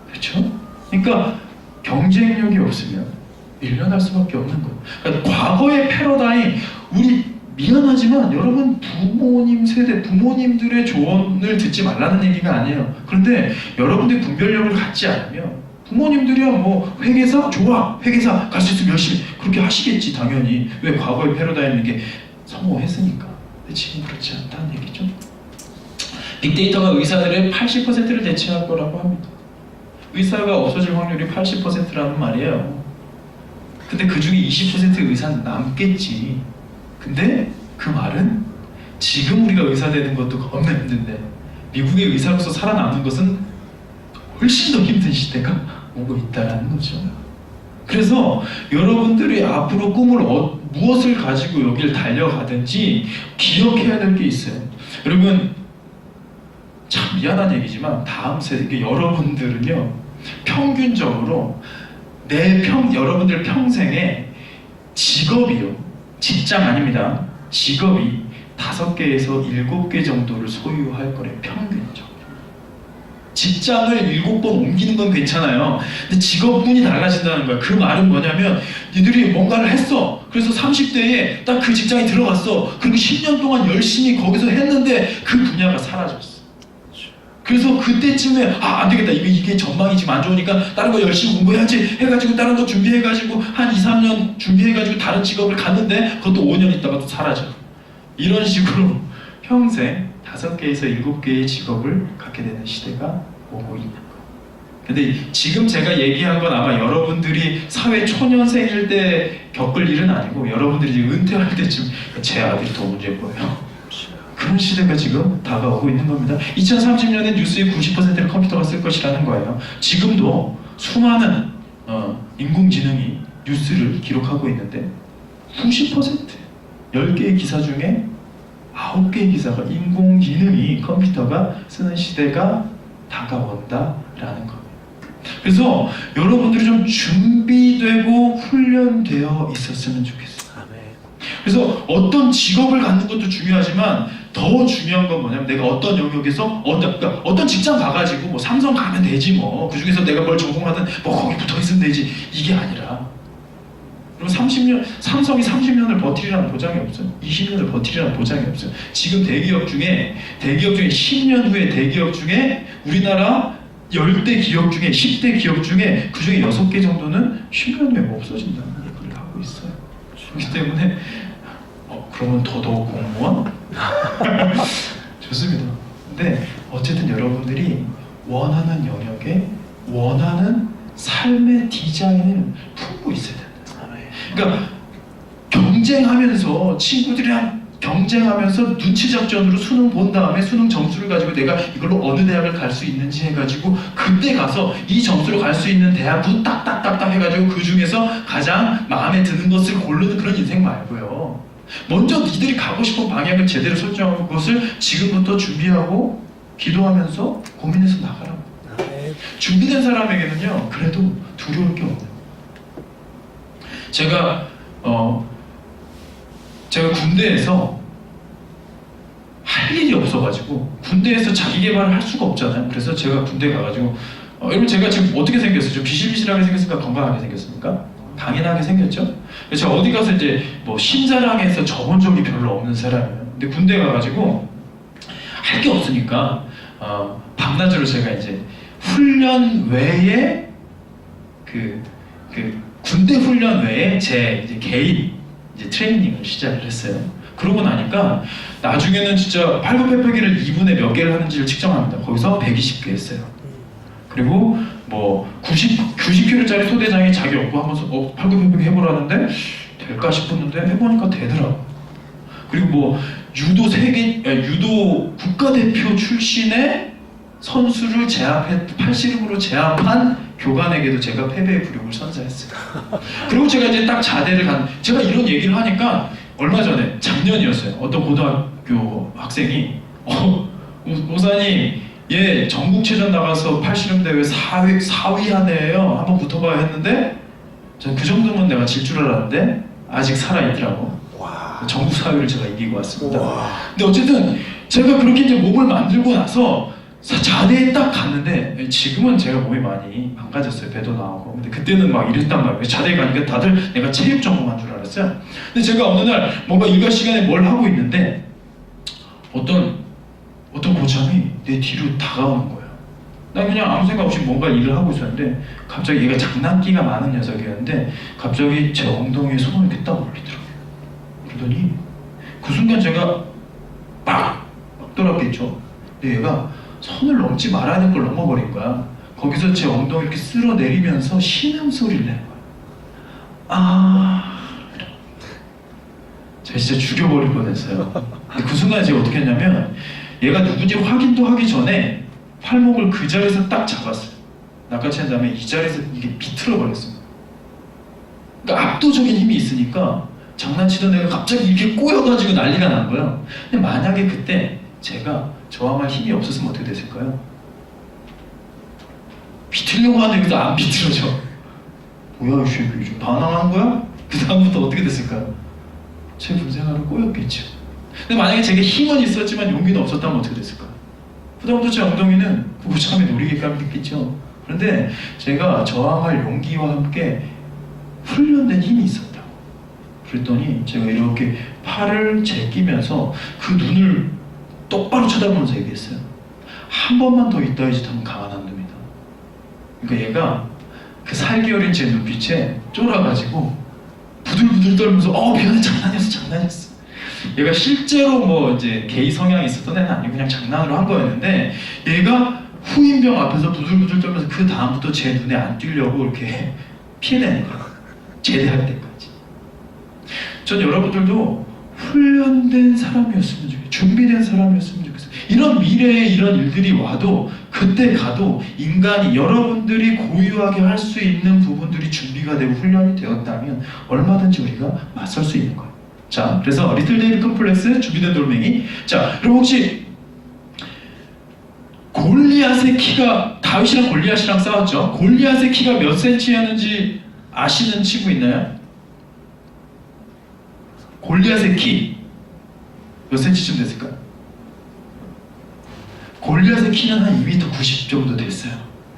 그렇죠? 그러니까 경쟁력이 없으면 밀려날 수밖에 없는 거예요. 그러니까 과거의 패러다임, 우리 미안하지만 여러분 부모님 세대, 부모님들의 조언을 듣지 말라는 얘기가 아니에요. 그런데 여러분들이 분별력을 갖지 않으면 부모님들이야 뭐 회계사 좋아, 회계사 갈 수 있으면 열심히 그렇게 하시겠지 당연히. 왜? 과거의 패러다임 이게 성공했으니까. 근데 지금 그렇지 않다는 얘기죠. 빅데이터가 의사들의 80%를 대체할 거라고 합니다. 의사가 없어질 확률이 80%라는 말이에요. 근데 그 중에 20% 의사는 남겠지. 근데 그 말은 지금 우리가 의사 되는 것도 겁나 힘든데 미국의 의사로서 살아남는 것은 훨씬 더 힘든 시대가 오고 있다는 거죠. 그래서 여러분들이 앞으로 꿈을 무엇을 가지고 여기를 달려가든지 기억해야 될 게 있어요. 여러분, 참 미안한 얘기지만 다음 세대 여러분들은요, 평균적으로 여러분들 평생에 직업이요, 직장 아닙니다, 직업이 5개에서 7개 정도를 소유할 거래요. 평균적으로. 직장을 7번 옮기는 건 괜찮아요. 근데 직업군이 달라진다는 거야. 그 말은 뭐냐면 니들이 뭔가를 했어. 그래서 30대에 딱 그 직장에 들어갔어. 그리고 10년 동안 열심히 거기서 했는데 그 분야가 사라졌어. 그래서 그때쯤에 안 되겠다. 이게 전망이 지금 안 좋으니까 다른 거 열심히 공부해야지 해가지고 다른 거 준비해가지고 한 2, 3년 준비해가지고 다른 직업을 갔는데 그것도 5년 있다가 또 사라져. 이런 식으로 평생 5개에서 7개의 직업을 갖게 되는 시대가 오고 있는 거. 근데 지금 제가 얘기한 건 아마 여러분들이 사회 초년생일 때 겪을 일은 아니고 여러분들이 이제 은퇴할 때쯤 제 아들이 더 문제일 거예요. 그런 시대가 지금 다가오고 있는 겁니다. 2030년에 뉴스의 90%를 컴퓨터가 쓸 것이라는 거예요. 지금도 수많은 인공지능이 뉴스를 기록하고 있는데 90%, 10개의 기사 중에 9개의 기사가 인공지능이 컴퓨터가 쓰는 시대가 다가온다라는 겁니다. 그래서 여러분들이 좀 준비되고 훈련되어 있었으면 좋겠어요. 그래서 어떤 직업을 갖는 것도 중요하지만 더 중요한 건 뭐냐면 내가 어떤 영역에서 그러니까 어떤 직장 가가지고 뭐 삼성 가면 되지 뭐 그 중에서 내가 뭘 전공하든 뭐 거기 붙어 있으면 되지 이게 아니라 그럼 삼성이 30년을 버티리라는 보장이 없어요. 20년을 버티리라는 보장이 없어요. 지금 대기업 중에 10년 후에 대기업 중에 우리나라 10대 기업 중에 10대 기업 중에 그 중에 6개 정도는 10년 후에 없어진다는 얘기를 하고 있어요. 그렇기 때문에 그러면 더더욱 공무원? 좋습니다. 근데 어쨌든 여러분들이 원하는 영역에 원하는 삶의 디자인을 품고 있어야 된다. 그러니까 경쟁하면서 친구들이랑 경쟁하면서 눈치 작전으로 수능 본 다음에 수능 점수를 가지고 내가 이걸로 어느 대학을 갈 수 있는지 해가지고 그때 가서 이 점수로 갈 수 있는 대학부 딱딱딱딱 해가지고 그 중에서 가장 마음에 드는 것을 고르는 그런 인생 말고요. 먼저 니들이 가고 싶은 방향을 제대로 설정한 것을 지금부터 준비하고 기도하면서 고민해서 나가라고. 준비된 사람에게는요 그래도 두려울 게 없는 거예요. 제가 군대에서 할 일이 없어가지고 군대에서 자기 개발을 할 수가 없잖아요. 그래서 제가 군대 가가지고 여러분 제가 지금 어떻게 생겼어요? 좀 비실비실하게 생겼습니까? 건강하게 생겼습니까? 강인하게 생겼죠? 제가 어디 가서 이제 뭐 신자랑에서 접은 적이 별로 없는 사람이에요. 근데 군대 가가지고 할 게 없으니까 밤낮으로 제가 이제 훈련 외에 군대 훈련 외에 제 이제 개인 이제 트레이닝을 시작을 했어요. 그러고 나니까 나중에는 진짜 팔굽혀펴기를 2분에 몇 개를 하는지를 측정합니다. 거기서 120개 했어요. 그리고 뭐 90kg짜리 소대장이 자기 업고 한번 팔굽혀펴기 해보라는데 될까 싶었는데 해보니까 되더라고. 그리고 뭐 유도 국가대표 출신의 선수를 팔씨름으로 제압한 교관에게도 제가 패배의 굴욕을 선사했어요. 그리고 제가 이제 딱 자대를 제가 이런 얘기를 하니까 얼마 전에 작년이었어요. 어떤 고등학교 학생이 목사님 얘 전국체전 나가서 팔씨름 대회 4위 하네요. 한번 붙어봐야 했는데 전 그 정도면 내가 질 줄 알았는데 아직 살아있더라고. 전국 4위를 제가 이기고 왔습니다. 근데 어쨌든 제가 그렇게 이제 몸을 만들고 나서 자대에 딱 갔는데 지금은 제가 몸이 많이 망가졌어요. 배도 나오고. 근데 그때는 막 이랬단 말이에요. 자대에 가니까 다들 내가 체육 전공한 줄 알았어요. 근데 제가 어느 날 뭔가 일과 시간에 뭘 하고 있는데 어떤 고참이 내 뒤로 다가오는 거예요. 난 그냥 아무 생각 없이 뭔가 일을 하고 있었는데 갑자기 얘가 장난기가 많은 녀석이었는데 갑자기 제 엉덩이에 손을 이렇게 딱 올리더라고요. 그러더니 그 순간 제가 막 돌았겠죠. 근데 얘가 선을 넘지 말아야 될 걸 넘어버린 거야. 거기서 제 엉덩이 이렇게 쓸어 내리면서 신음소리를 낸 거야. 아, 제가 진짜 죽여버릴 뻔했어요. 근데 그 순간에 제가 어떻게 했냐면 얘가 누군지 확인도 하기 전에 팔목을 그 자리에서 딱 잡았어요. 낚아챈 다음에 이 자리에서 이게 비틀어 버렸어요. 그러니까 압도적인 힘이 있으니까 장난치던 애가 갑자기 이렇게 꼬여가지고 난리가 난 거예요. 근데 만약에 그때 제가 저항할 힘이 없었으면 어떻게 됐을까요? 비틀려고 하는데 그래도 안 비틀어져. 뭐야 이 새끼 좀 반항한 거야? 그 다음부터 어떻게 됐을까요? 제 군생활은 꼬였겠죠. 근데 만약에 제게 힘은 있었지만 용기는 없었다면 어떻게 됐을까요? 그다음부터 제 엉덩이는 그 고참에 노리개감이 됐겠죠. 그런데 제가 저항할 용기와 함께 훈련된 힘이 있었다고. 그랬더니 제가 이렇게 팔을 제끼면서 그 눈을 똑바로 쳐다보면서 얘기했어요. 한 번만 더 있다 이 짓 하면 가만 안 둡니다. 그러니까 얘가 그 살기 어린 제 눈빛에 쫄아가지고 부들부들 떨면서 미안해 장난이었어. 얘가 실제로 뭐 이제 게이 성향이 있었던 애는 아니고 그냥 장난으로 한 거였는데 얘가 후임병 앞에서 부들부들 떨면서 그 다음부터 제 눈에 안 띄려고 이렇게 피해다니는 거예요. 제대할 때까지. 전 여러분들도 훈련된 사람이었으면 좋겠어요. 준비된 사람이었으면 좋겠어요. 이런 미래에 이런 일들이 와도 그때 가도 인간이 여러분들이 고유하게 할 수 있는 부분들이 준비가 되고 훈련이 되었다면 얼마든지 우리가 맞설 수 있는 거예요. 자, 그래서 리틀 데이비 컴플렉스 준비된 돌멩이. 자, 그럼 혹시 골리앗의 키가 다윗이랑 골리앗이랑 싸웠죠. 골리앗의 키가 몇 센치였는지 아시는 친구 있나요? 골리앗의 키 몇 센치쯤 됐을까요? 골리앗의 키는 한 2m 90 정도 됐어요.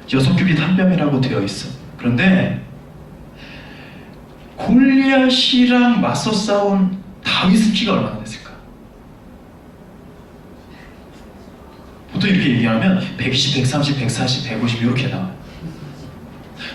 6규빗 한 뼘이라고 되어 있어. 그런데 골리앗이랑 맞서 싸운 다윗의 키가 얼마나 됐을까? 보통 이렇게 얘기하면 120, 130, 140, 150 이렇게 나와요.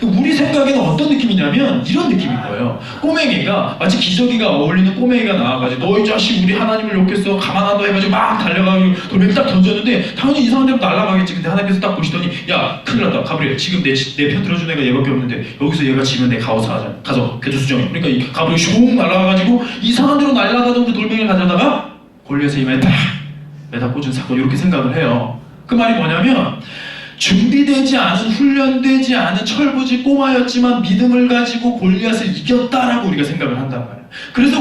우리 생각에는 어떤 느낌이냐면 이런 느낌인 거예요. 꼬맹이가 마치 기저귀가 어울리는 꼬맹이가 나와가지고 너 이 자식 우리 하나님을 욕했어 가만 안 둬 해가지고 막 달려가지고 돌멩이 딱 던졌는데 당연히 이상한 데로 날아가겠지. 근데 하나님께서 딱 보시더니 야 큰일 났다 가브리엘 지금 내 편 들어준 애가 얘밖에 없는데 여기서 얘가 지면 내 가오사 하자 가서 개조 수정해. 그러니까 이 가브리엘 슝 날아가가지고 이상한 데로 날아가던 그 돌멩이를 가져다가 골리앗의 이마에 딱 매다 꽂은 사건 이렇게 생각을 해요. 그 말이 뭐냐면 준비되지 않은 훈련되지 않은 철부지 꼬마였지만 믿음을 가지고 골리앗을 이겼다라고 우리가 생각을 한단 말이에요. 그래서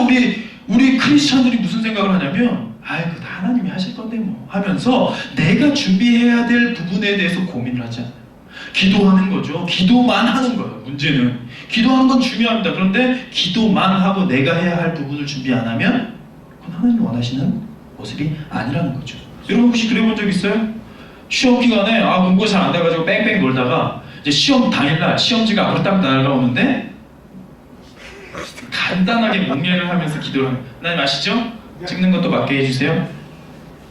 우리 크리스찬들이 무슨 생각을 하냐면 아이고 다 하나님이 하실 건데 뭐 하면서 내가 준비해야 될 부분에 대해서 고민을 하지 않아요. 기도하는 거죠. 기도만 하는 거예요. 문제는 기도하는 건 중요합니다. 그런데 기도만 하고 내가 해야 할 부분을 준비 안 하면 그건 하나님이 원하시는 모습이 아니라는 거죠. 여러분 혹시 그래 본 적 있어요? 시험 기간에 공부가 잘 안 돼가지고 뺑뺑 놀다가 이제 시험 당일날 시험지가 앞으로 딱 날아오는데 간단하게 묵례를 하면서 기도를 하는 하나님 아시죠? 찍는 것도 맞게 해주세요.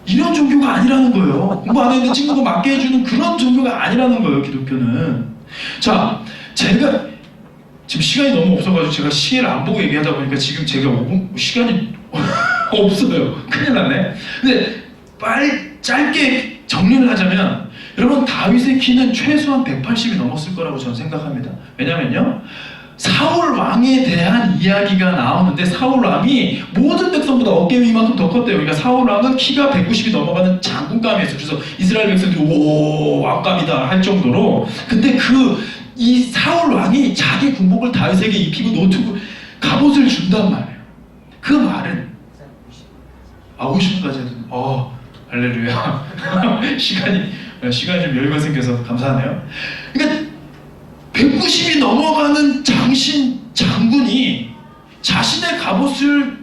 이런 종교가 아니라는 거예요. 공부 안 했는데 찍는 거 맞게 해주는 그런 종교가 아니라는 거예요. 기독교는. 자, 제가 지금 시간이 너무 없어가지고 제가 시계를 안 보고 얘기하다 보니까 지금 제가 5분 시간이 없어요. 큰일 났네. 근데 빨리 짧게 정리를 하자면 여러분 다윗의 키는 최소한 180이 넘었을 거라고 저는 생각합니다. 왜냐면요 사울 왕에 대한 이야기가 나오는데 사울 왕이 모든 백성보다 어깨 위만큼 더 컸대요. 그러니까 사울 왕은 키가 190이 넘어가는 장군감이었어요. 그래서 이스라엘 백성들이 오 왕감이다 할 정도로. 근데 이 사울 왕이 자기 군복을 다윗에게 입히고 노트북 갑옷을 준단 말이에요. 그 말은 50분까지 해도 할렐루야. 시간이 좀 여유가 생겨서 감사하네요. 그러니까 190이 넘어가는 장군이 자신의 갑옷을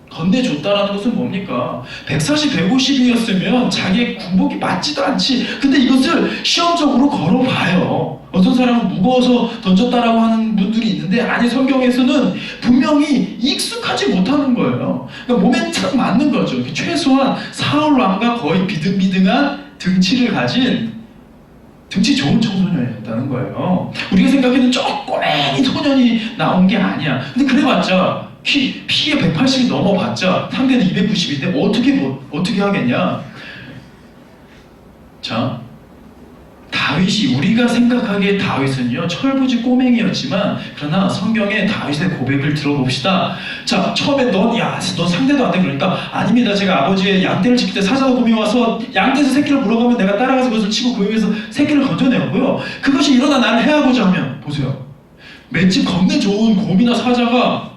건네줬다라는 것은 뭡니까? 140, 150이었으면 자기의 군복이 맞지도 않지. 근데 이것을 시험적으로 걸어봐요. 어떤 사람은 무거워서 던졌다라고 하는 분들이 있는데 아니 성경에서는 분명히 익숙하지 못하는 거예요. 그러니까 몸에 딱 맞는 거죠. 최소한 사울 왕과 거의 비등비등한 등치를 가진 등치 좋은 청소년이었다는 거예요. 우리가 생각해도 쪼꼬맹이 소년이 나온 게 아니야. 근데 그래봤자 키에 180이 넘어봤자 상대는 290인데 어떻게 하겠냐? 자, 다윗이, 우리가 생각하기에 다윗은요 철부지 꼬맹이였지만, 그러나 성경의 다윗의 고백을 들어봅시다. 자, 처음에 넌 상대도 안 돼. 그러니까 아닙니다, 제가 아버지의 양떼를 지킬 때 사자가 곰이 와서 양떼에서 새끼를 물어가면 내가 따라가서 그것을 치고 그 위에서 새끼를 건져내었고요. 그것이 일어나 나를 해하고자 하면, 보세요, 맷집 겁내 좋은 곰이나 사자가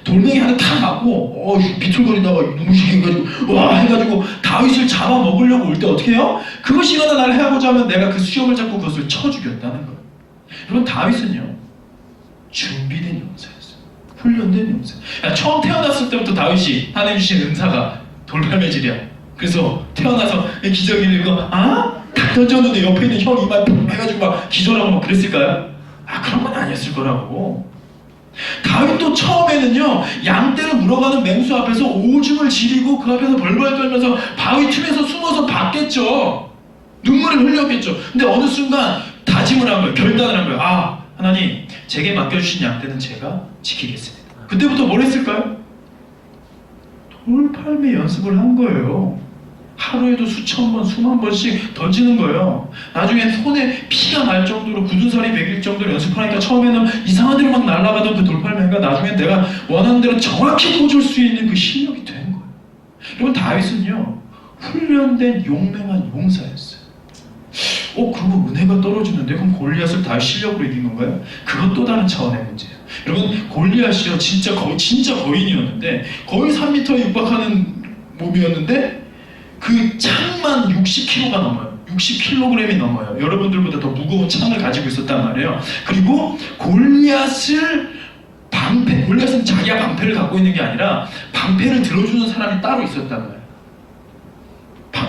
돌멩이 하나 탁 맞고 비틀거리다가 눈부시게 해가지고 와 해가지고 다윗을 잡아먹으려고 올 때 어떻게 해요? 그것이 일어나 나를 해하고자 하면 내가 그 수염을 잡고 그것을 쳐 죽였다는 거예요. 여러분, 다윗은요 준비된 용사였어요. 훈련된 용사. 처음 태어났을 때부터 다윗이 하나님 주신 은사가 돌팔매질이야. 그래서 태어나서 기저귀를 이거 탁 던졌는데 옆에 있는 형 이만 푹 해가지고 막 기절하고 막 그랬을까요? 그런 건 아니었을 거라고. 다윗도 처음에는요 양떼를 물어가는 맹수 앞에서 오줌을 지리고 그 앞에서 벌벌 떨면서 바위 틈에서 숨어서 봤겠죠. 눈물을 흘렸겠죠. 근데 어느 순간 다짐을 한 거예요. 결단을 한 거예요. 하나님, 제게 맡겨주신 양떼는 제가 지키겠습니다. 그때부터 뭘 했을까요? 돌팔매 연습을 한 거예요. 하루에도 수천 번, 수만 번씩 던지는 거예요. 나중에 손에 피가 날 정도로, 굳은 살이 배길 정도로 연습하니까 처음에는 이상한 데로 막 날아가던 그 돌팔매가 나중에 내가 원하는 대로 정확히 꽂을 수 있는 그 실력이 된 거예요. 여러분, 다윗은요 훈련된 용맹한 용사였어요. 그러면 은혜가 떨어지는데 그럼 골리앗을 다윗 실력으로 이긴 건가요? 그건 또 다른 차원의 문제예요. 여러분, 골리앗이요 진짜 거인이었는데 거의 3m에 육박하는 몸이었는데 그 창만 60kg가 넘어요. 60kg이 넘어요. 여러분들보다 더 무거운 창을 가지고 있었단 말이에요. 그리고 골리앗은 자기가 방패를 갖고 있는 게 아니라 방패를 들어주는 사람이 따로 있었단 말이에요.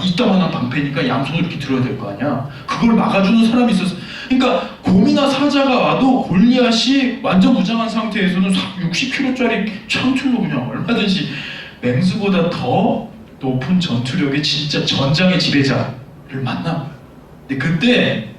이따만한 방패니까 양손으로 이렇게 들어야 될 거 아니야. 그걸 막아주는 사람이 있었어. 그러니까 곰이나 사자가 와도 골리앗이 완전 무장한 상태에서는 60kg짜리 창틀로 그냥 얼마든지 맹수보다 더 높은 전투력의 진짜 전장의 지배자를 만난 거예요. 근데 그때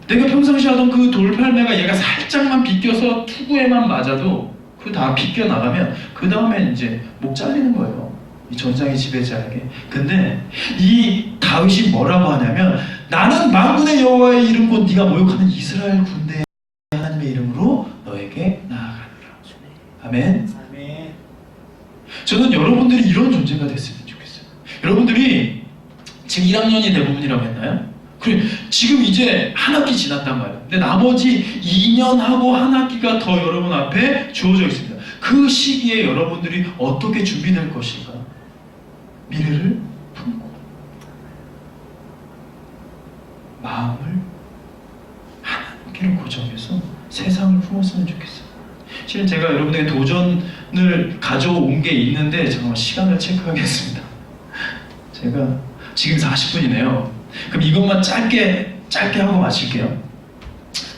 내가 평상시 하던 그 돌팔매가 얘가 살짝만 비껴서 투구에만 맞아도 그 다 비껴 나가면 그 다음에 이제 목 잘리는 거예요. 이 전장의 지배자에게. 근데 이 다윗이 뭐라고 하냐면, 나는 만군의 여호와의 이름 곧 네가 모욕하는 이스라엘 군대의 하나님의 이름으로 너에게 나아가노라. 아멘. 저는 여러분들이 이런 존재가 됐으면 좋겠어요. 여러분들이 지금 1학년이 대부분이라고 했나요? 그래, 지금 이제 한 학기 지났단 말이에요. 근데 나머지 2년하고 한 학기가 더 여러분 앞에 주어져 있습니다. 그 시기에 여러분들이 어떻게 준비될 것인가? 미래를 품고 마음을 하나님께로 고정해서 세상을 품었으면 좋겠어요. 실은 제가 여러분에게 도전을 가져온 게 있는데 잠깐만 시간을 체크하겠습니다. 제가 지금 40분이네요. 그럼 이것만 짧게 하고 마칠게요.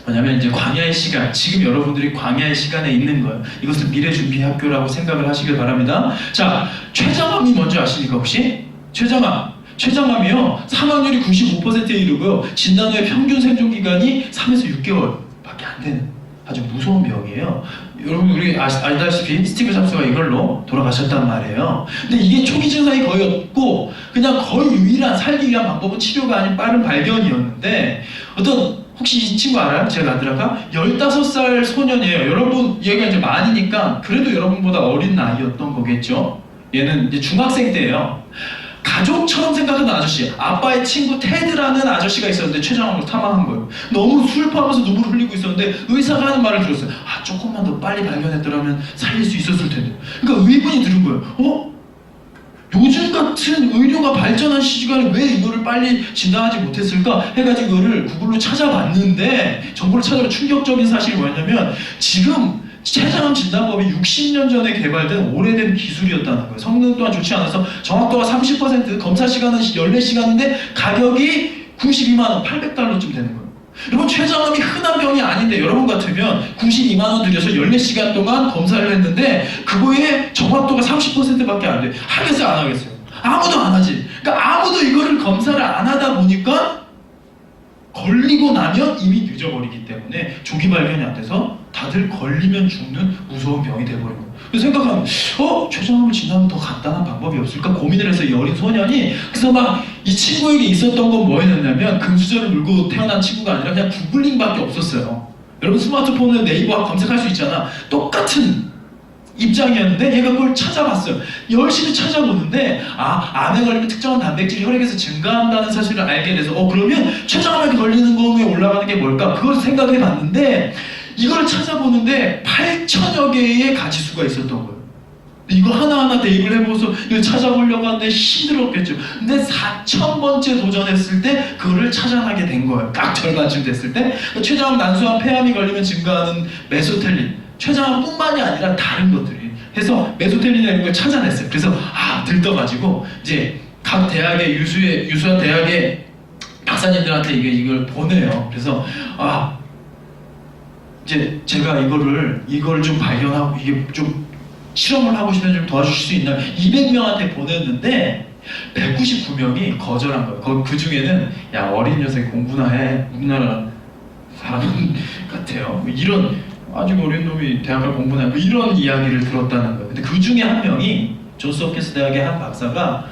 뭐냐면 이제 광야의 시간, 지금 여러분들이 광야의 시간에 있는 거예요. 이것을 미래 준비 학교라고 생각을 하시길 바랍니다. 자, 최장암이 뭔지 아십니까 혹시? 최장암이요 사망률이 95%에 이르고요, 진단 후에 평균 생존 기간이 3에서 6개월밖에 안 되는 아주 무서운 병이에요. 여러분, 우리 알다시피 스티브 잡스가 이걸로 돌아가셨단 말이에요. 근데 이게 초기 증상이 거의 없고 그냥 거의 유일한 살기 위한 방법은 치료가 아닌 빠른 발견이었는데, 혹시 이 친구 알아요? 제 아들아가 15살 소년이에요. 여러분, 얘가 이제 만이니까 그래도 여러분보다 어린 나이였던 거겠죠? 얘는 이제 중학생 때예요. 가족처럼 생각하는 아저씨, 아빠의 친구 테드라는 아저씨가 있었는데 췌장암으로 사망한 거예요. 너무 슬퍼하면서 눈물을 흘리고 있었는데 의사가 하는 말을 들었어요. 조금만 더 빨리 발견했더라면 살릴 수 있었을 텐데. 그러니까 의문이 드는 거예요. 요즘 같은 의료가 발전한 시간에 왜 이거를 빨리 진단하지 못했을까 해가지고 이거를 구글로 찾아봤는데, 정보를 찾아보면 충격적인 사실이 뭐였냐면, 지금 췌장암 진단법이 60년 전에 개발된 오래된 기술이었다는 거예요. 성능 또한 좋지 않아서 정확도가 30%, 검사 시간은 14시간인데 가격이 92만원, 800달러쯤 되는 거예요. 여러분, 췌장암이 흔한 병이 아닌데 여러분 같으면 92만원 들여서 14시간 동안 검사를 했는데 그거에 정확도가 30%밖에 안 돼요. 하겠어요, 안 하겠어요? 아무도 안 하지. 그러니까 아무도 이거를 검사를 안 하다 보니까 걸리고 나면 이미 늦어버리기 때문에 조기 발견이 안 돼서 다들 걸리면 죽는 무서운 병이 돼버린 거예요. 그래서 생각하면 췌장암을 진단하면 더 간단한 방법이 없을까 고민을 해서 이 어린 소년이 그래서 막 이 친구에게 있었던 건 뭐였냐면 금수저를 물고 태어난 친구가 아니라 그냥 구글링밖에 없었어요. 여러분 스마트폰에 네이버 검색할 수 있잖아. 똑같은 입장이었는데 얘가 그걸 찾아봤어요. 열심히 찾아보는데 암에 걸리면 특정한 단백질이 혈액에서 증가한다는 사실을 알게 돼서 그러면 췌장암에 걸리는 거에 올라가는 게 뭘까? 그걸 생각해 봤는데 이걸 찾아보는데 8천여 개의 가지수가 있었던 거예요. 이거 하나하나 대입을 해보고서 이걸 찾아보려고 하는데 힘들었겠죠. 근데 4,000번째 도전했을 때 그거를 찾아나게 된 거예요. 딱 절반쯤 됐을 때 췌장암, 난소암, 폐암이 걸리면 증가하는 메소텔린, 췌장암뿐만이 아니라 다른 것들이 해서 메소텔린이라는 걸 찾아냈어요. 그래서 들떠가지고 이제 각 대학의 유수한 대학의 박사님들한테 이걸 보내요. 그래서 이제 제가 이걸 좀 발견하고 이게 좀 실험을 하고 싶으면 좀 도와주실 수 있나요? 200명한테 보냈는데 199명이 거절한 거예요. 그 중에는 야 어린 녀석이 공부나 해. 우리나라 사람 같아요. 이런 아직 어린 놈이 대학을 공부나 해. 이런 이야기를 들었다는 거예요. 근데 그 중에 한 명이 존스홉킨스 대학의 한 박사가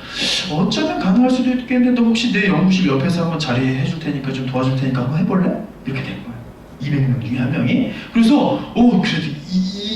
어쩌면 가능할 수도 있겠는데 너 혹시 내 연구실 옆에서 한번 자리해 줄 테니까 좀 도와줄 테니까 한번 해볼래? 이렇게 된 거예요. 200명 중에 한 명이. 그래서 그래도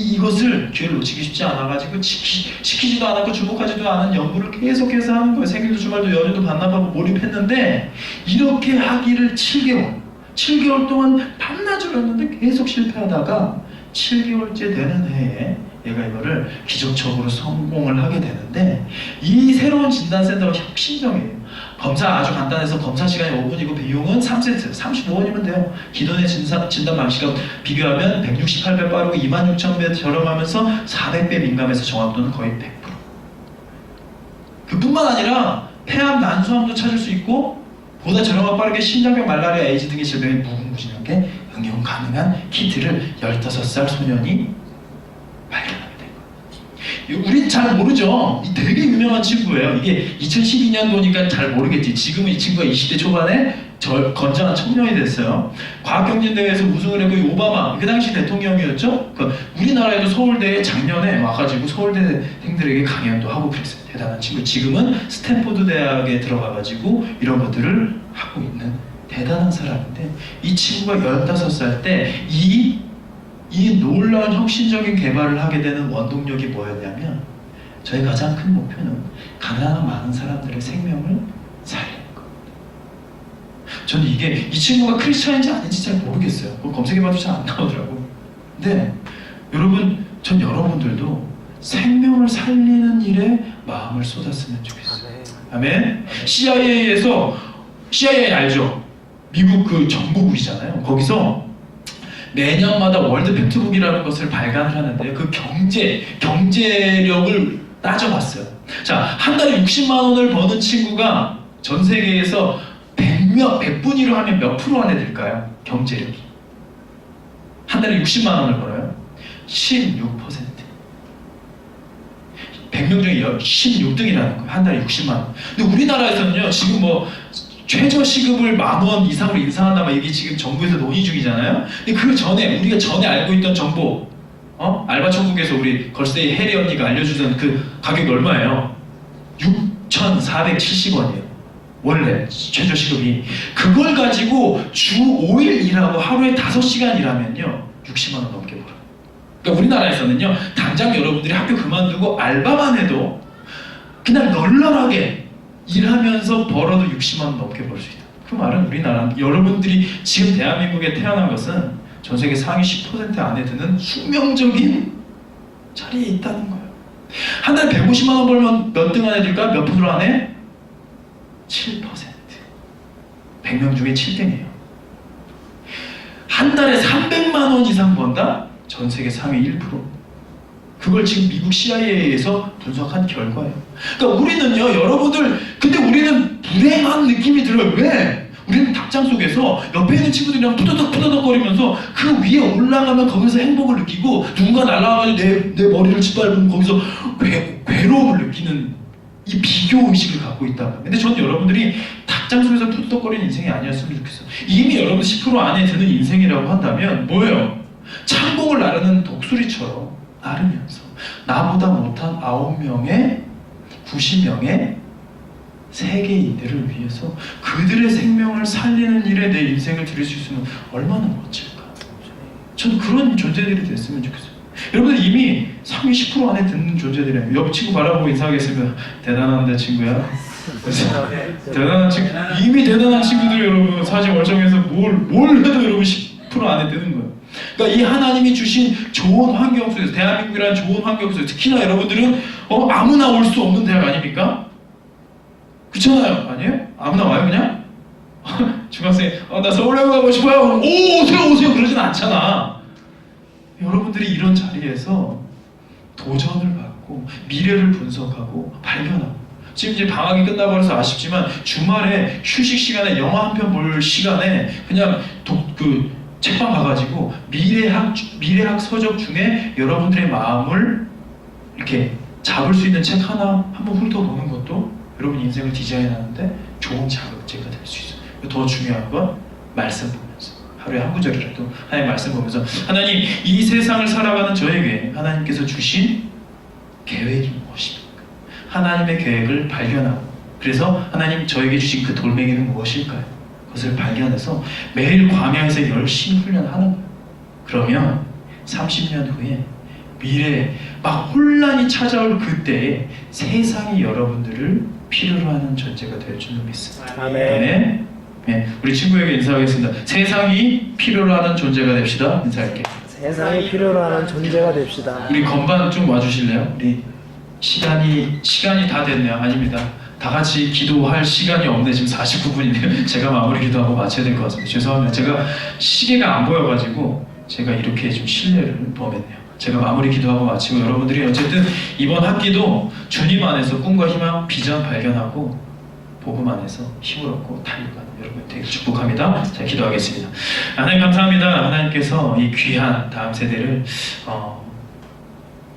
이것을 기회를 놓치기 쉽지 않아가지고 시키지도 않았고 주목하지도 않은 연구를 계속해서 하는 거예요. 생일도 주말도 연휴도 반납하고 몰입했는데 이렇게 하기를 7개월 동안 밤낮을 했는데 계속 실패하다가 7개월째 되는 해에 얘가 이거를 기적적으로 성공을 하게 되는데 이 새로운 진단센터가 혁신적이에요. 검사 아주 간단해서 검사 시간이 5분이고 비용은 3세트 35원이면 돼요. 기존의 진단 방식과 비교하면 168배 빠르고 26,000배 저렴하면서 400배 민감해서 정확도는 거의 100%. 그뿐만 아니라 폐암, 난소암도 찾을 수 있고 보다 저렴하고 빠르게 심장병, 말라리아, 에이즈 등의 질병에 무궁무진하게 응용 가능한 키트를 15살 소년이 발견하게 된 거예요. 우린 잘 모르죠. 되게 유명한 친구예요. 이게 2012년도니까 잘 모르겠지. 지금은 이 친구가 20대 초반에 건장한 청년이 됐어요. 과학경진대회에서 우승을 했고 오바마 그 당시 대통령이었죠. 우리나라에도 서울대에 작년에 와가지고 서울대생들에게 강연도 하고 그랬어요. 대단한 친구. 지금은 스탠포드 대학에 들어가가지고 이런 것들을 하고 있는 대단한 사람인데 이 친구가 15살 때 이 놀라운 혁신적인 개발을 하게 되는 원동력이 뭐였냐면 저희 가장 큰 목표는 가난한 많은 사람들의 생명을 살리는 겁니다. 저는 이 친구가 크리스찬인지 아닌지 잘 모르겠어요. 검색해봐도 잘 안 나오더라고. 근데 여러분, 전 여러분들도 생명을 살리는 일에 마음을 쏟았으면 좋겠어요. 아멘. CIA 알죠? 미국 그 정보국이잖아요. 거기서 매년마다 월드 팩트북이라는 것을 발간을 하는데 그 경제력을 따져봤어요. 자, 한 달에 60만 원을 버는 친구가 전 세계에서 100분위로 하면 몇 프로 안에 들까요? 경제력이. 한 달에 60만 원을 벌어요. 16%. 100명 중에 16등이라는 거예요. 한 달에 60만 원. 근데 우리나라에서는요, 지금 최저시급을 10,000원 이상으로 인상한다 막 이게 지금 정부에서 논의 중이잖아요. 근데 그 전에 우리가 전에 알고 있던 정보, 알바천국에서 우리 걸스데이 혜리 언니가 알려주던 그 가격이 얼마예요? 6,470원이에요. 원래 최저시급이. 그걸 가지고 주 5일 일하고 하루에 5시간 일하면요 60만 원 넘게 벌어요. 그러니까 우리나라에서는요 당장 여러분들이 학교 그만두고 알바만 해도 그냥 널널하게 일하면서 벌어도 60만 원 넘게 벌 수 있다. 그 말은 우리나라 여러분들이 지금 대한민국에 태어난 것은 전 세계 상위 10% 안에 드는 숙명적인 자리에 있다는 거예요. 한 달에 150만 원 벌면 몇 등 안에 들까? 몇 프로 안에? 7%. 100명 중에 7등이에요. 한 달에 300만 원 이상 번다? 전 세계 상위 1%. 그걸 지금 미국 CIA에서 분석한 결과예요. 그러니까 우리는요, 여러분들, 근데 우리는 불행한 느낌이 들어요. 왜? 우리는 닭장 속에서 옆에 있는 친구들이랑 푸더덕거리면서 그 위에 올라가면 거기서 행복을 느끼고 누군가 날아가가지고 내 머리를 짓밟으면 거기서 괴로움을 느끼는 이 비교의식을 갖고 있다. 근데 저는 여러분들이 닭장 속에서 푸더덕거리는 인생이 아니었으면 좋겠어요. 이미 여러분 10% 안에 드는 인생이라고 한다면 뭐예요? 창공을 나르는 독수리처럼 나르면서 나보다 못한 9명의 90명의 세계인들을 위해서 그들의 생명을 살리는 일에 내 인생을 드릴 수 있으면 얼마나 멋질까. 저는 그런 존재들이 됐으면 좋겠어요. 여러분들 이미 상위 10% 안에 드는 존재들이에요. 옆 친구 바라보고 인사하겠습니다. 대단한데 친구야. 대단한 친구, 이미 대단한 친구들 여러분 사실 월정에서 뭘 해도 여러분 10% 안에 드는 거예요. 그러니까 이 하나님이 주신 좋은 환경 속에서, 대한민국이라는 좋은 환경 속에서, 특히나 여러분들은 아무나 올 수 없는 대학 아닙니까? 그렇잖아요. 아니에요? 아무나 와요 그냥? 중학생 나 서울에 가고 싶어요. 오 오세요 그러진 않잖아. 여러분들이 이런 자리에서 도전을 받고 미래를 분석하고 발견하고, 지금 이제 방학이 끝나버려서 아쉽지만 주말에 휴식 시간에 영화 한 편 볼 시간에 그냥 책방 가가지고 미래학 서적 중에 여러분들의 마음을 이렇게 잡을 수 있는 책 하나 한번 훑어보는 것도 여러분 인생을 디자인하는데 좋은 자극제가 될 수 있어요. 더 중요한 건 말씀 보면서, 하루에 한 구절이라도 하나님 말씀 보면서, 하나님 이 세상을 살아가는 저에게 하나님께서 주신 계획이 무엇입니까? 하나님의 계획을 발견하고, 그래서 하나님 저에게 주신 그 돌멩이는 무엇일까요? 그것을 발견해서 매일 광야에서 열심히 훈련하는 거예요. 그러면 30년 후에 미래에 막 혼란이 찾아올 그때에 세상이 여러분들을 필요로 하는 존재가 될 줄로 믿습니다. 아멘. 네, 우리 친구에게 인사하겠습니다. 세상이 필요로 하는 존재가 됩시다. 인사할게요. 세상이 필요로 하는 존재가 됩시다. 우리 건반 좀 와주실래요? 우리 시간이 다 됐네요. 아닙니다. 다 같이 기도할 시간이 없네. 지금 49분인데요. 제가 마무리 기도하고 마쳐야 될 것 같습니다. 죄송합니다. 제가 시계가 안 보여가지고 제가 이렇게 좀 실례를 범했네요. 제가 마무리 기도하고 마치고, 여러분들이 어쨌든 이번 학기도 주님 안에서 꿈과 희망, 비전 발견하고 복음 안에서 힘을 얻고 달려가는 여러분 되게 축복합니다. 자, 기도하겠습니다. 하나님 감사합니다. 하나님께서 이 귀한 다음 세대를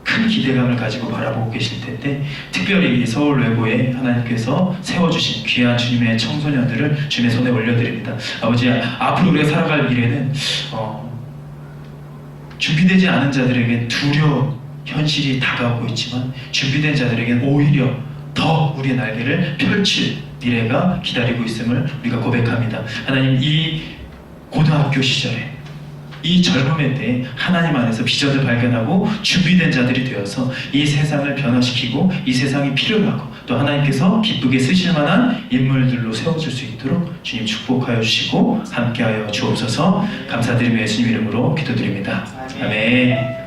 큰 기대감을 가지고 바라보고 계실 텐데, 특별히 서울 외고에 하나님께서 세워주신 귀한 주님의 청소년들을 주님의 손에 올려드립니다. 아버지, 앞으로 우리가 살아갈 미래는 준비되지 않은 자들에게 두려운 현실이 다가오고 있지만, 준비된 자들에게는 오히려 더 우리의 날개를 펼칠 미래가 기다리고 있음을 우리가 고백합니다. 하나님, 이 고등학교 시절에 이 젊음의 때에 하나님 안에서 비전을 발견하고 준비된 자들이 되어서 이 세상을 변화시키고 이 세상이 필요로 하고 또 하나님께서 기쁘게 쓰실 만한 인물들로 세워줄 수 있도록 주님 축복하여 주시고 함께하여 주옵소서. 감사드리며 예수님 이름으로 기도드립니다. 아멘.